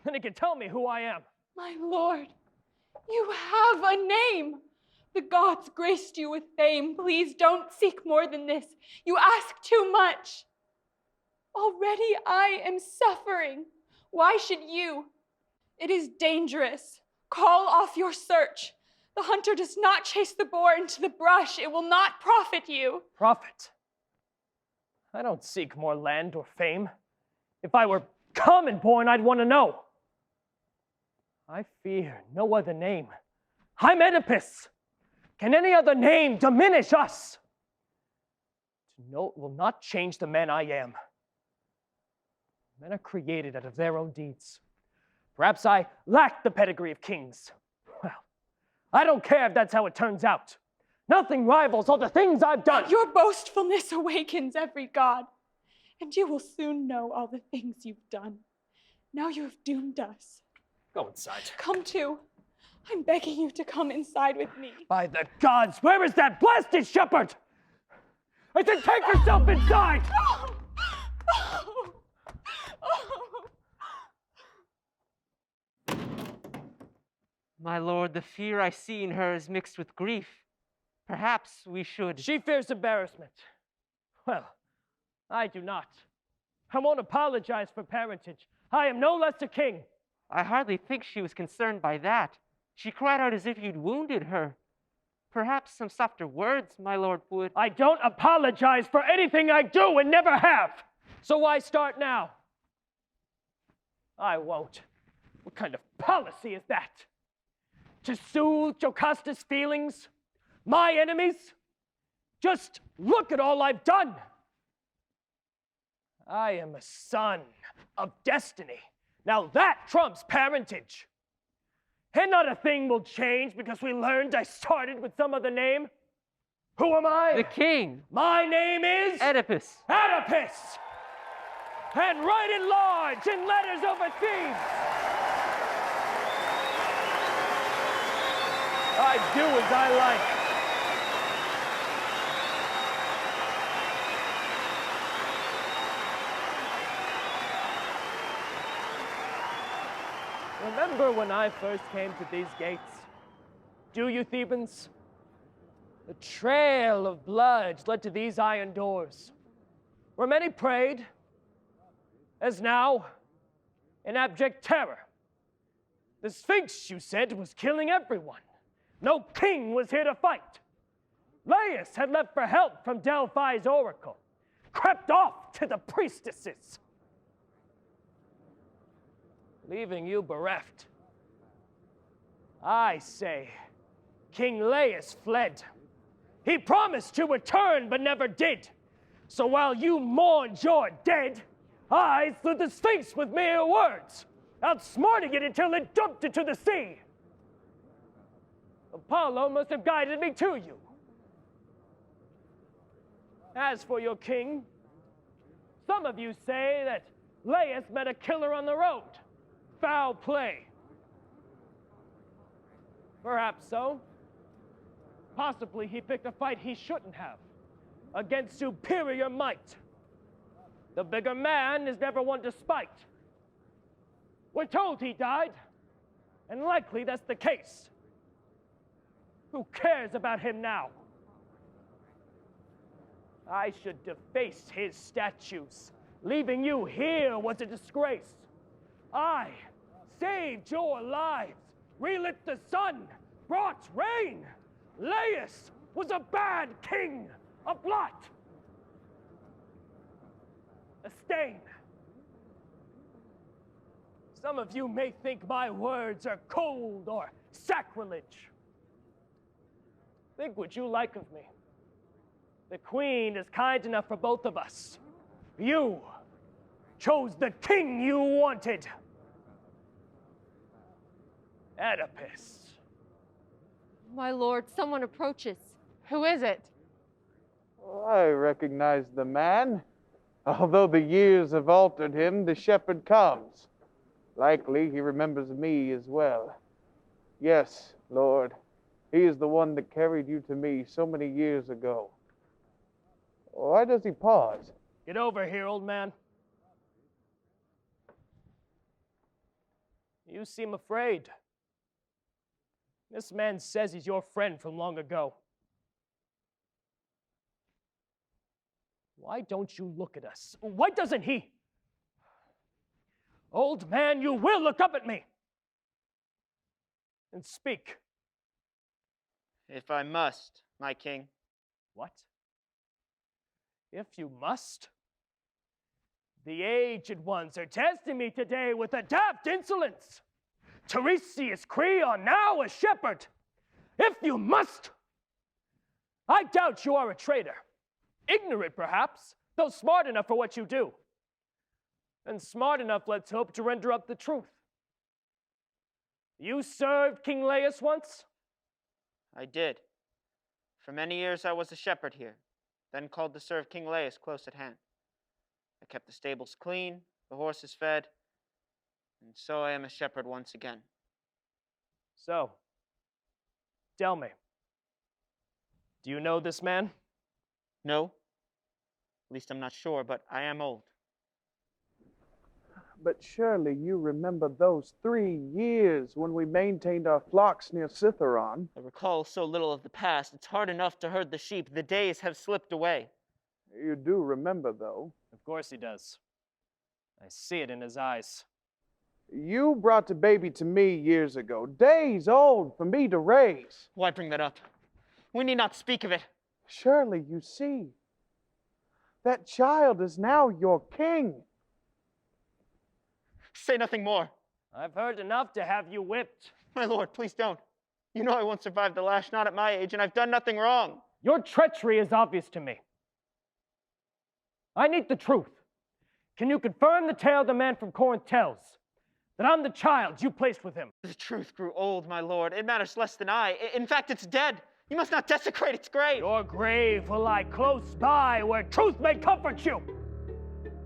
Then he can tell me who I am. My lord, you have a name. The gods graced you with fame. Please don't seek more than this. You ask too much. Already I am suffering. Why should you? It is dangerous. Call off your search. The hunter does not chase the boar into the brush. It will not profit you. Profit? I don't seek more land or fame. If I were common born, I'd want to know. I fear no other name. I'm Oedipus. Can any other name diminish us? To know it will not change the man I am. Men are created out of their own deeds. Perhaps I lack the pedigree of kings. Well, I don't care if that's how it turns out. Nothing rivals all the things I've done. Your boastfulness awakens every god, and you will soon know all the things you've done. Now you have doomed us. Go inside. Come too. I'm begging you to come inside with me. By the gods, where is that blasted shepherd? I said take yourself inside! Oh. Oh. Oh. My lord, the fear I see in her is mixed with grief. Perhaps we should. She fears embarrassment. Well, I do not. I won't apologize for parentage. I am no less a king. I hardly think she was concerned by that. She cried out as if you'd wounded her. Perhaps some softer words, my lord, would. I don't apologize for anything I do and never have. So why start now? I won't. What kind of policy is that? To soothe Jocasta's feelings? My enemies? Just look at all I've done. I am a son of destiny. Now that trumps parentage. And not a thing will change because we learned I started with some other name. Who am I? The king. My name is Oedipus. Oedipus. And write it large in letters over Thebes. I do as I like. Remember when I first came to these gates? Do you, Thebans? The trail of blood led to these iron doors, where many prayed, as now, in abject terror. The Sphinx, you said, was killing everyone. No king was here to fight. Laius had left for help from Delphi's oracle, crept off to the priestesses, leaving you bereft. I say, King Laius fled. He promised to return, but never did. So while you mourned your dead, I slew the Sphinx with mere words, outsmarting it until it dumped into the sea. Apollo must have guided me to you. As for your king, some of you say that Laius met a killer on the road. Foul play. Perhaps so. Possibly he picked a fight he shouldn't have, against superior might. The bigger man is never one to spite. We're told he died, and likely that's the case. Who cares about him now? I should deface his statues. Leaving you here was a disgrace. I saved your lives, relit the sun, brought rain. Laius was a bad king, a blot, a stain. Some of you may think my words are cold or sacrilege. Think what you like of me. The queen is kind enough for both of us. You chose the king you wanted. Oedipus. My lord, someone approaches. Who is it? I recognize the man. Although the years have altered him, the shepherd comes. Likely he remembers me as well. Yes, Lord, he is the one that carried you to me so many years ago. Why does he pause? Get over here, old man. You seem afraid. This man says he's your friend from long ago. Why don't you look at us? Why doesn't he? Old man, you will look up at me and speak. If I must, my king. What? If you must? The aged ones are testing me today with a daft insolence. Tiresias, Creon, now a shepherd. If you must! I doubt you are a traitor. Ignorant, perhaps, though smart enough for what you do. And smart enough, let's hope, to render up the truth. You served King Laius once? I did. For many years I was a shepherd here, then called to serve King Laius close at hand. I kept the stables clean, the horses fed, and so I am a shepherd once again. So, tell me, do you know this man? No. At least I'm not sure, but I am old. But surely you remember those 3 years when we maintained our flocks near Citharon. I recall so little of the past, it's hard enough to herd the sheep. The days have slipped away. You do remember, though. Of course he does. I see it in his eyes. You brought the baby to me years ago, days old for me to raise. Why bring that up? We need not speak of it. Surely you see, that child is now your king. Say nothing more. I've heard enough to have you whipped. My lord, please don't. You know I won't survive the lash, not at my age, and I've done nothing wrong. Your treachery is obvious to me. I need the truth. Can you confirm the tale the man from Corinth tells? That I'm the child you placed with him? The truth grew old, my lord. It matters less than I. In fact, it's dead. You must not desecrate its grave. Your grave will lie close by where truth may comfort you.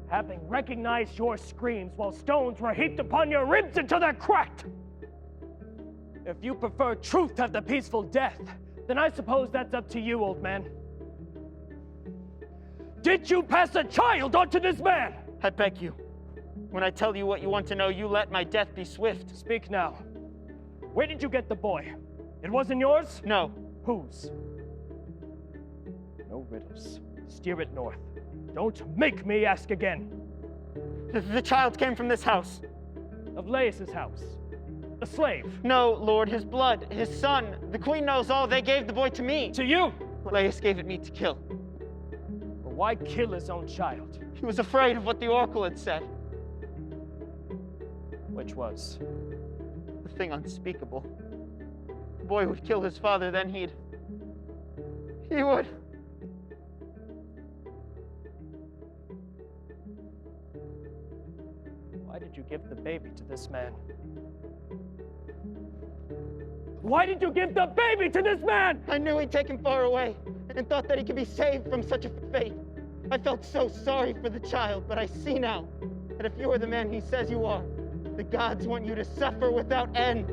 Having recognized your screams while stones were heaped upon your ribs until they're cracked. If you prefer truth to have the peaceful death, then I suppose that's up to you, old man. Did you pass a child onto this man? I beg you. When I tell you what you want to know, you let my death be swift. Speak now. Where did you get the boy? It wasn't yours? No. Whose? No riddles. Steer it north. Don't make me ask again. The child came from this house. Of Laius's house. A slave. No, Lord, his blood, his son. The queen knows all. They gave the boy to me. To you? Laius gave it me to kill. But why kill his own child? He was afraid of what the oracle had said. Which was? The thing unspeakable. The boy would kill his father, then he would. Why did you give the baby to this man? Why did you give the baby to this man? I knew he'd take him far away and thought that he could be saved from such a fate. I felt so sorry for the child, but I see now that if you are the man he says you are, the gods want you to suffer without end.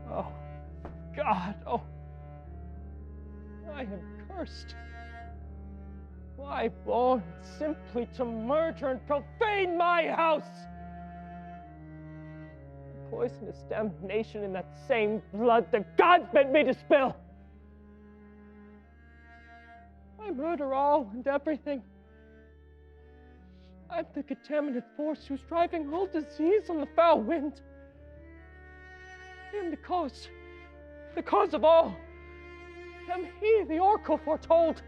God. Oh, God, oh. I am cursed. Why born simply to murder and profane my house? A poisonous damnation in that same blood the gods meant me to spill. I murder all and everything. I'm the contaminant force who's driving all disease on the foul wind. I am the cause of all. Am he the oracle foretold?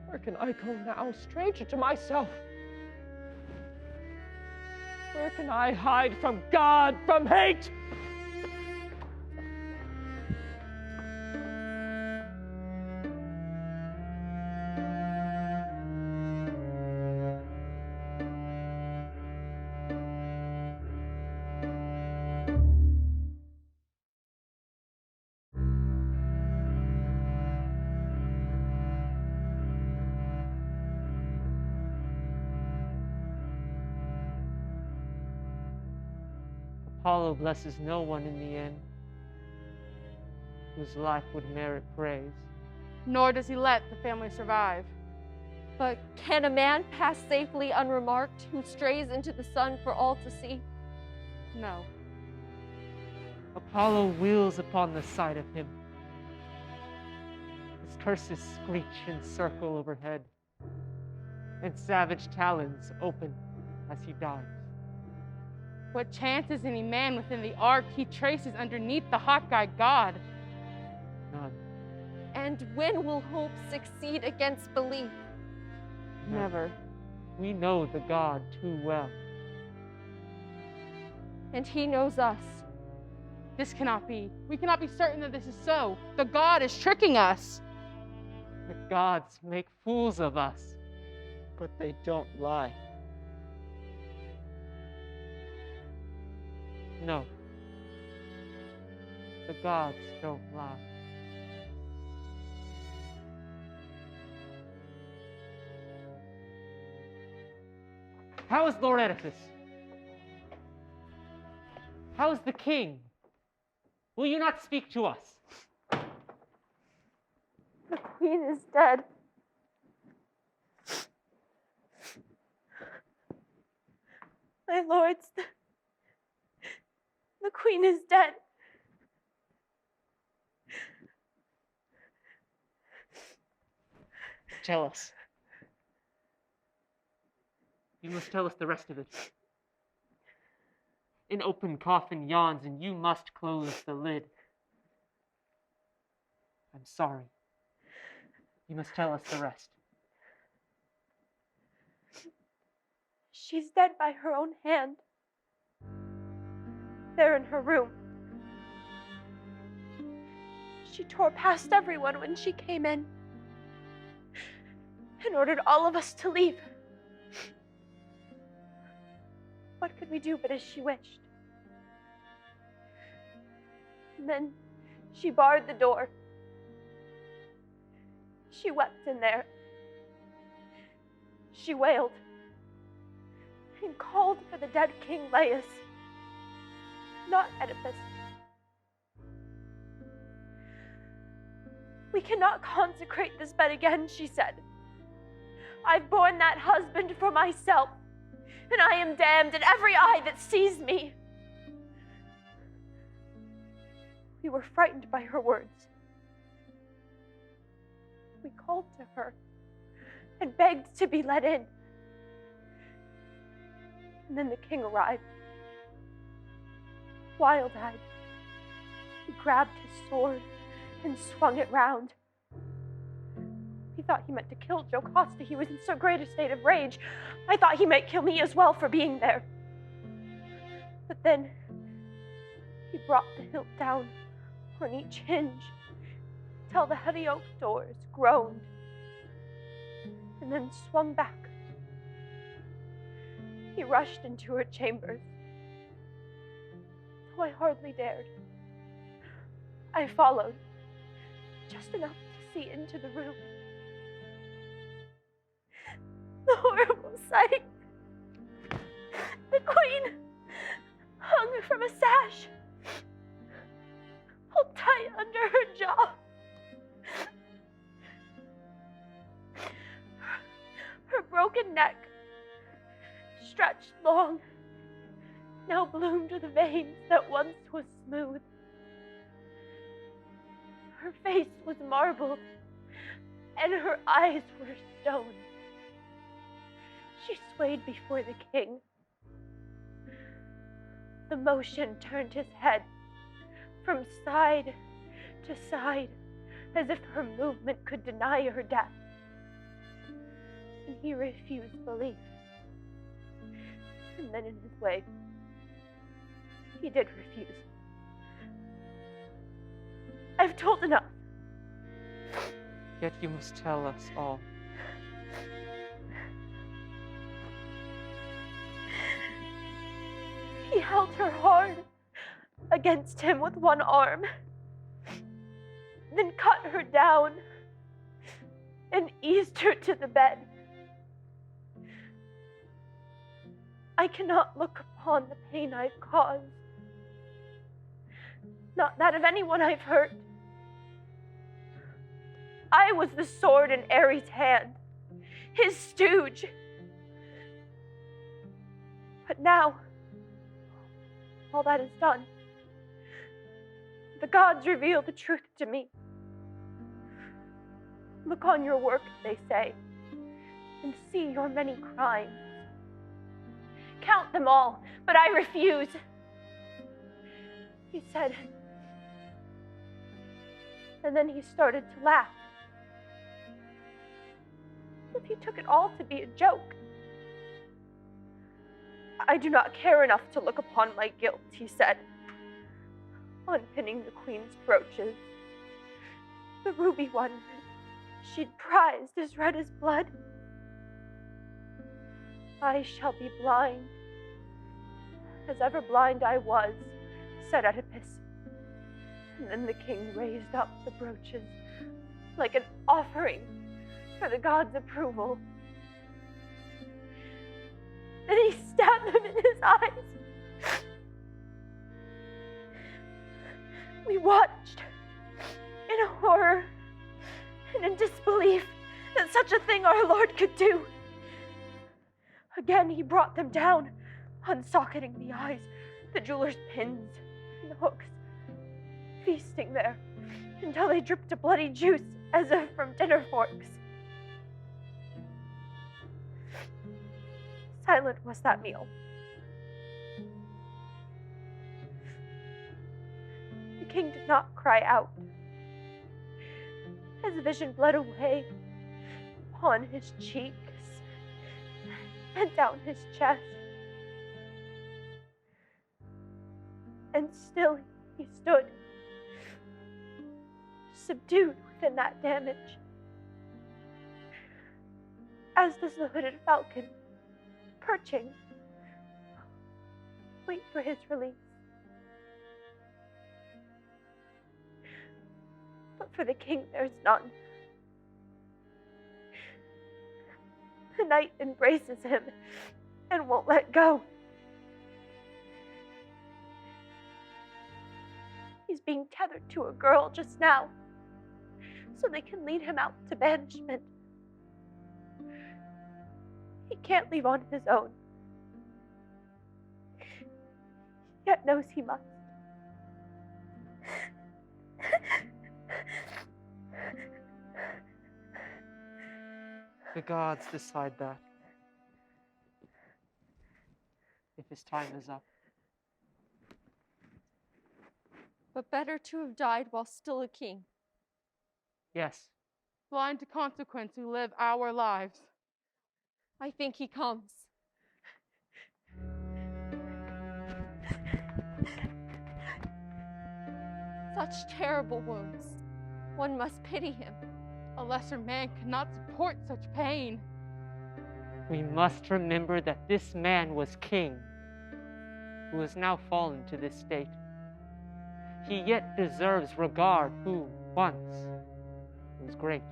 Where can I go now, stranger to myself? Where can I hide from God, from hate? Apollo blesses no one in the end whose life would merit praise. Nor does he let the family survive. But can a man pass safely unremarked who strays into the sun for all to see? No. Apollo wheels upon the sight of him. His curses screech and circle overhead, and savage talons open as he dives. What chance is any man within the ark he traces underneath the Hawkeye god? None. And when will hope succeed against belief? Never. We know the god too well. And he knows us. This cannot be. We cannot be certain that this is so. The god is tricking us. The gods make fools of us. But they don't lie. No. The gods don't lie. How is Lord Oedipus? How is the king? Will you not speak to us? The queen is dead. My lords, the queen is dead. Tell us. You must tell us the rest of it. An open coffin yawns, and you must close the lid. I'm sorry. You must tell us the rest. She's dead by her own hand. There in her room. She tore past everyone when she came in and ordered all of us to leave. What could we do but as she wished? And then she barred the door. She wept in there. She wailed and called for the dead King Laius, not Oedipus. We cannot consecrate this bed again, she said. I've borne that husband for myself, and I am damned in every eye that sees me. We were frightened by her words. We called to her and begged to be let in. And then the king arrived. Wild-eyed, he grabbed his sword and swung it round. He thought he meant to kill Jocasta. He was in so great a state of rage. I thought he might kill me as well for being there. But then he brought the hilt down on each hinge till the heavy oak doors groaned and then swung back. He rushed into her chambers, though I hardly dared. I followed, just enough to see into the room. The horrible sight. queen, hung from a sash, pulled tight under her jaw. Her broken neck, stretched long, now bloomed with veins that once was smooth. Her face was marble, and her eyes were stone. She swayed before the king. The motion turned his head from side to side, as if her movement could deny her death. And he refused belief. And then in his way, he did refuse. I've told enough. Yet you must tell us all. He held her hard against him with one arm, then cut her down and eased her to the bed. I cannot look upon the pain I've caused, not that of anyone I've hurt. I was the sword in Ares' hand, his stooge. But now, all that is done. The gods reveal the truth to me. Look on your work, they say, and see your many crimes. Count them all, but I refuse. He said, and then he started to laugh. As if he took it all to be a joke. I do not care enough to look upon my guilt, he said, unpinning the queen's brooches. The ruby one she'd prized as red as blood. I shall be blind, as ever blind I was, said Oedipus. And then the king raised up the brooches like an offering for the gods' approval. Then he stabbed them in his eyes. We watched in horror and in disbelief that such a thing our Lord could do. Again he brought them down, unsocketing the eyes, the jeweler's pins, and the hooks, feasting there until they dripped a bloody juice as if from dinner forks. Silent was that meal. The king did not cry out. His vision bled away upon his cheeks and down his chest. And still he stood, subdued within that damage, as does the hooded falcon, perching, wait for his release. But for the king there's none. The knight embraces him and won't let go. He's being tethered to a girl just now, so they can lead him out to banishment. He can't leave on his own, yet knows he must. The gods decide that. If his time is up. But better to have died while still a king. Yes. Blind to consequence who live our lives. I think he comes. Such terrible wounds. One must pity him. A lesser man cannot support such pain. We must remember that this man was king, who has now fallen to this state. He yet deserves regard who once was great.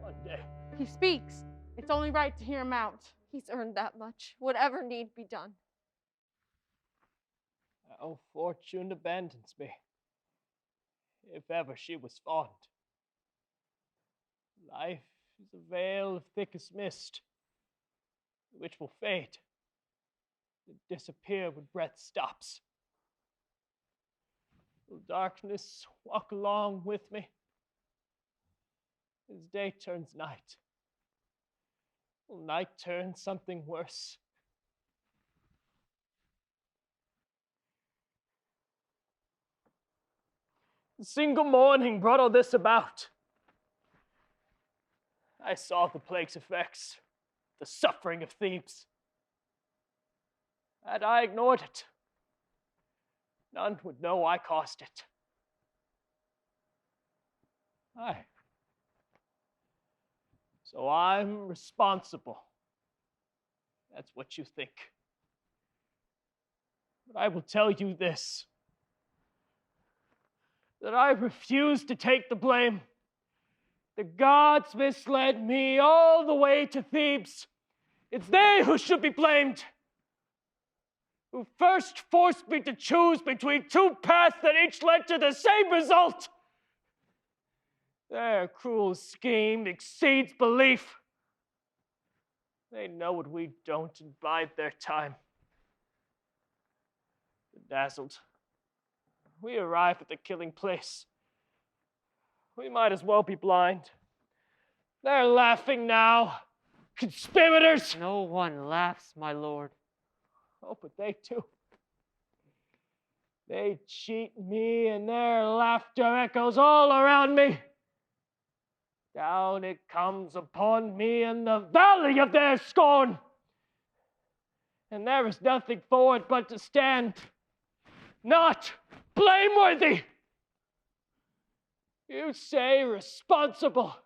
One day. He speaks. It's only right to hear him out. He's earned that much, whatever need be done. How fortune abandons me, if ever she was fond. Life is a veil of thickest mist, which will fade, and disappear when breath stops. Will darkness walk along with me, as day turns night? Will night turn something worse? A single morning brought all this about. I saw the plague's effects, the suffering of Thebes. Had I ignored it, none would know I caused it. So I'm responsible. That's what you think. But I will tell you this, that I refuse to take the blame. The gods misled me all the way to Thebes. It's they who should be blamed, who first forced me to choose between two paths that each led to the same result. Their cruel scheme exceeds belief. They know what we don't and bide their time. Bedazzled, we arrive at the killing place. We might as well be blind. They're laughing now. Conspirators! No one laughs, my lord. Oh, but they do. They cheat me, and their laughter echoes all around me. Down it comes upon me in the valley of their scorn. And there is nothing for it but to stand, not blameworthy. You say responsible.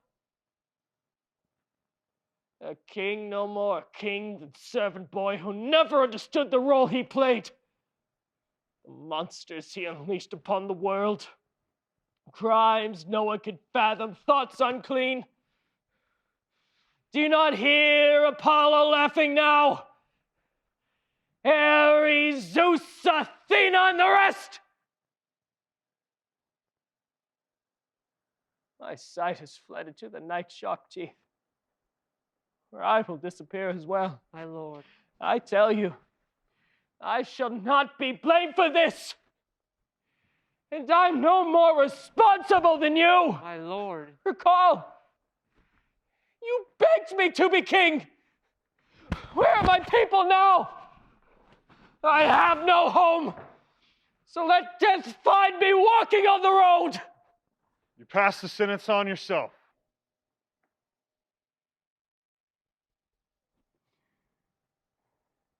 A king no more a king than servant boy who never understood the role he played. The monsters he unleashed upon the world. Crimes no one could fathom, thoughts unclean. Do you not hear Apollo laughing now? Ares, Zeus, Athena, and the rest! My sight has fled into the night shock teeth, where I will disappear as well. My lord. I tell you, I shall not be blamed for this. And I'm no more responsible than you. My lord. Recall, you begged me to be king. Where are my people now? I have no home. So let death find me walking on the road. You pass the sentence on yourself.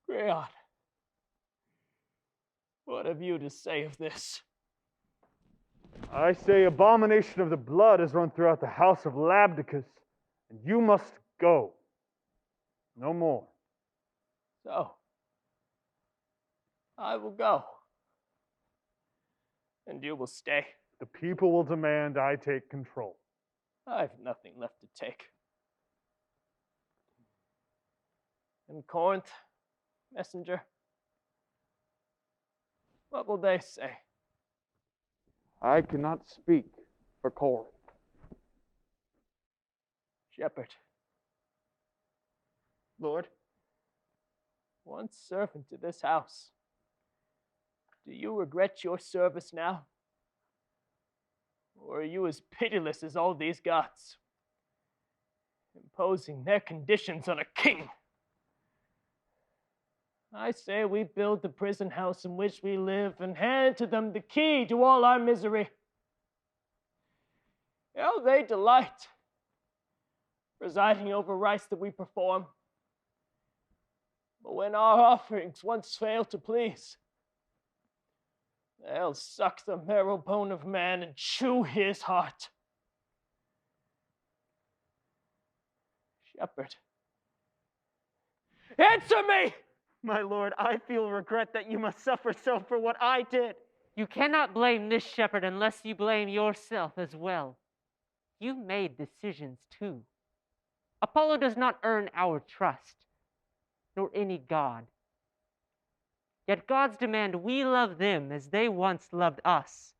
Creon, what have you to say of this? I say abomination of the blood has run throughout the house of Labdicus, and you must go. No more. So, I will go. And you will stay. The people will demand I take control. I have nothing left to take. In Corinth, messenger, what will they say? I cannot speak for Corinth. Shepherd. Lord, Once servant to this house, do you regret your service now? Or are you as pitiless as all these gods, imposing their conditions on a king? I say we build the prison house in which we live and hand to them the key to all our misery. How they delight presiding over rites that we perform. But when our offerings once fail to please, they'll suck the marrow bone of man and chew his heart. Shepherd, answer me! my lord, I feel regret that you must suffer so for what I did. You cannot blame this shepherd unless you blame yourself as well. You made decisions too. Apollo does not earn our trust. nor any god. Yet gods demand we love them as they once loved us,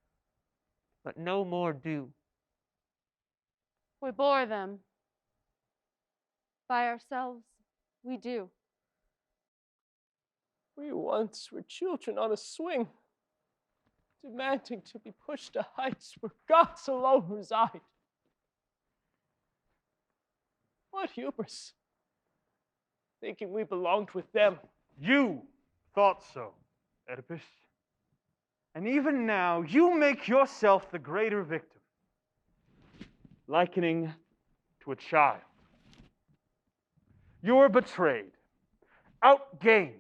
but no more do. We bore them. By ourselves, we do. We once were children on a swing, demanding to be pushed to heights where gods alone reside. What hubris, thinking we belonged with them. You thought so, Oedipus. And even now, you make yourself the greater victim, likening to a child. You're betrayed, outgained,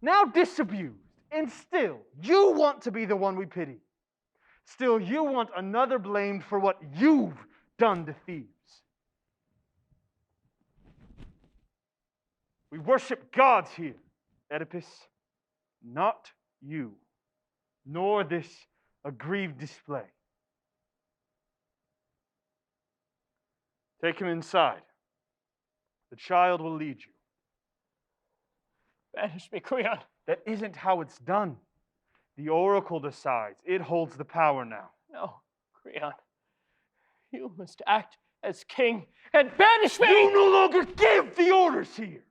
now disabused, and still you want to be the one we pity. Still, you want another blamed for what you've done to Thebes. We worship gods here, Oedipus, not you, nor this aggrieved display. Take him inside. The child will lead you. Banish me, Creon. That isn't how it's done. The oracle decides. It holds the power now. No, Creon. You must act as king and banish me! You no longer give the orders here.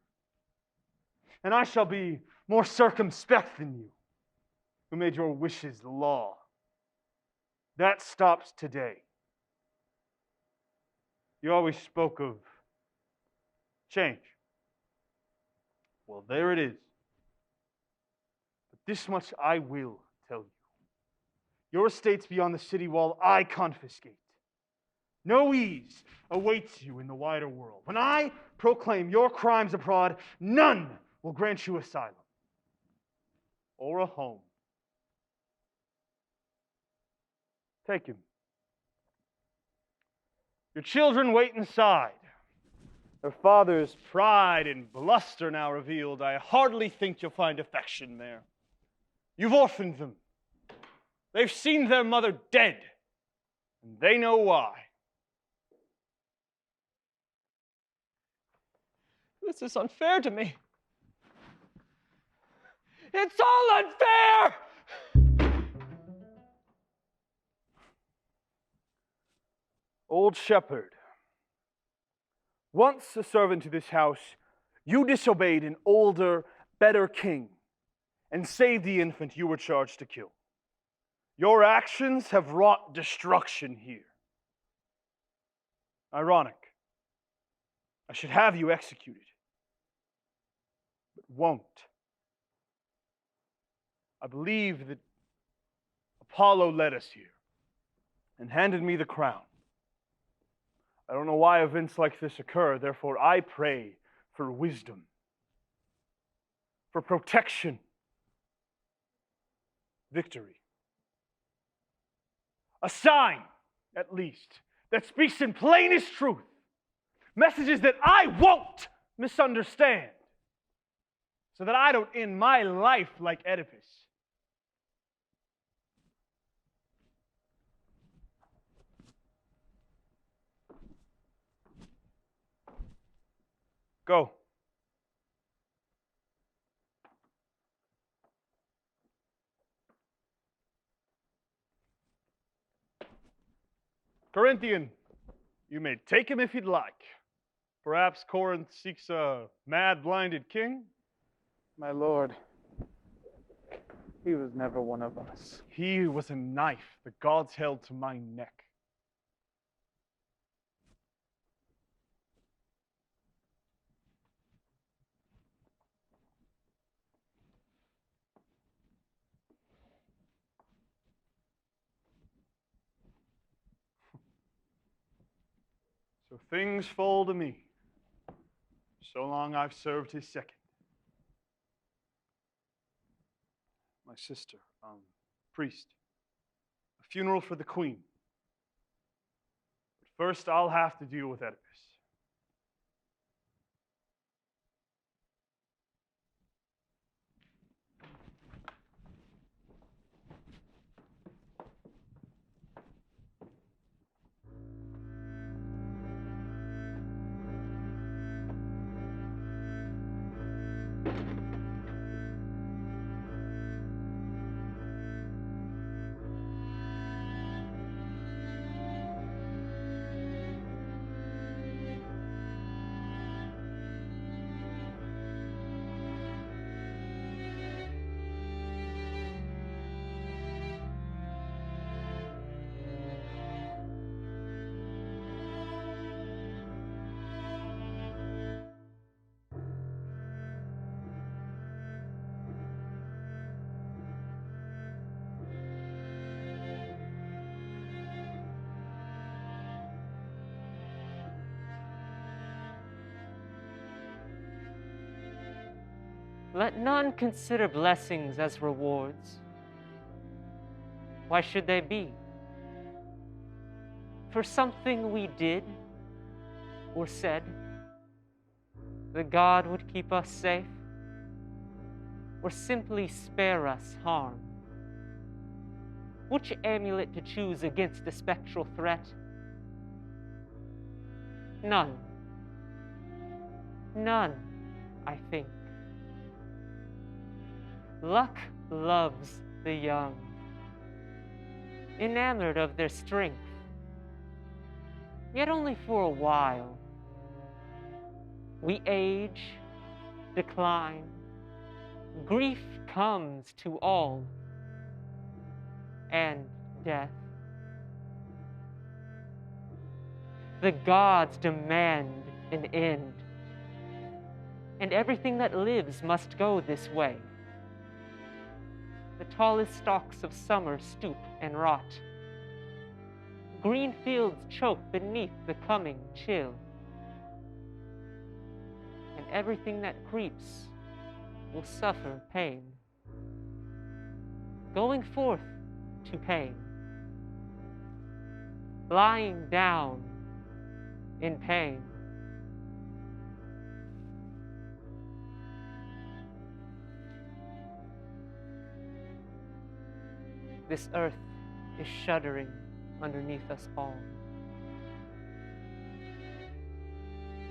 And I shall be more circumspect than you, who made your wishes law. That stops today. You always spoke of change. Well, there it is. But this much I will tell you. Your estates beyond the city wall I confiscate. No ease awaits you in the wider world. When I proclaim your crimes abroad, none will grant you asylum or a home. Take him. Your children wait inside. Their father's pride and bluster now revealed, I hardly think you'll find affection there. You've orphaned them. They've seen their mother dead, and they know why. This is unfair to me. It's all unfair! Old shepherd, once a servant to this house, you disobeyed an older, better king and saved the infant you were charged to kill. Your actions have wrought destruction here. Ironic. I should have you executed, but won't. I believe that Apollo led us here and handed me the crown. I don't know why events like this occur, therefore I pray for wisdom, for protection, victory. A sign, at least, that speaks in plainest truth. Messages that I won't misunderstand, so that I don't end my life like Oedipus. Go. Corinthian, you may take him if you'd like. Perhaps Corinth seeks a mad, blinded king? My lord, he was never one of us. He was a knife the gods held to my neck. So things fall to me. So long I've served his second. My sister, priest. A funeral for the queen. But first I'll have to deal with Oedipus. Let none consider blessings as rewards. Why should they be? For something we did or said, that God would keep us safe, or simply spare us harm? Which amulet to choose against the spectral threat? None. None, I think. Luck loves the young, enamored of their strength, yet only for a while. We age, decline, grief comes to all, and death. The gods demand an end, and everything that lives must go this way. The tallest stalks of summer stoop and rot. Green fields choke beneath the coming chill. And everything that creeps will suffer pain. Going forth to pain. Lying down in pain. This earth is shuddering underneath us all.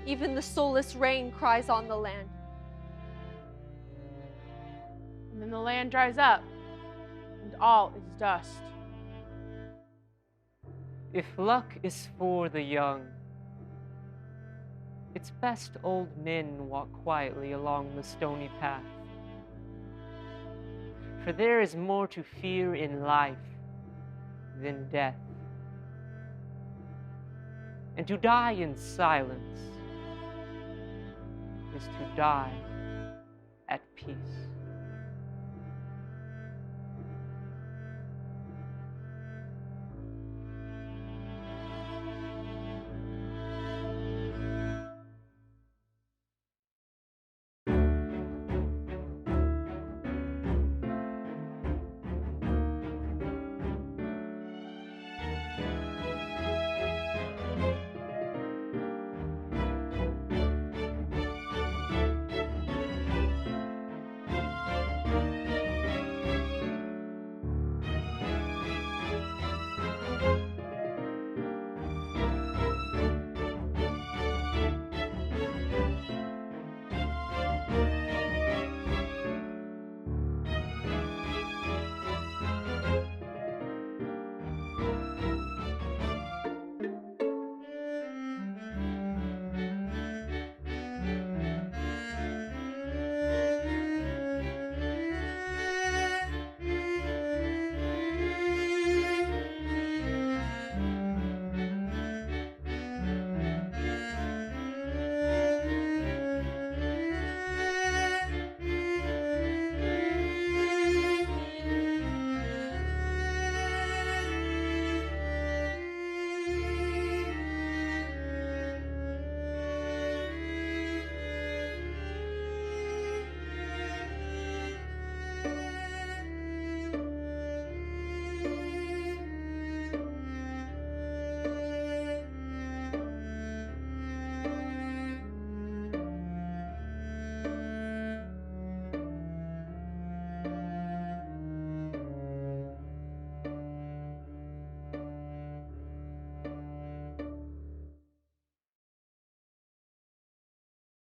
Even the soulless rain cries on the land. And then the land dries up, and all is dust. If luck is for the young, it's best old men walk quietly along the stony path. For there is more to fear in life than death. And to die in silence is to die at peace.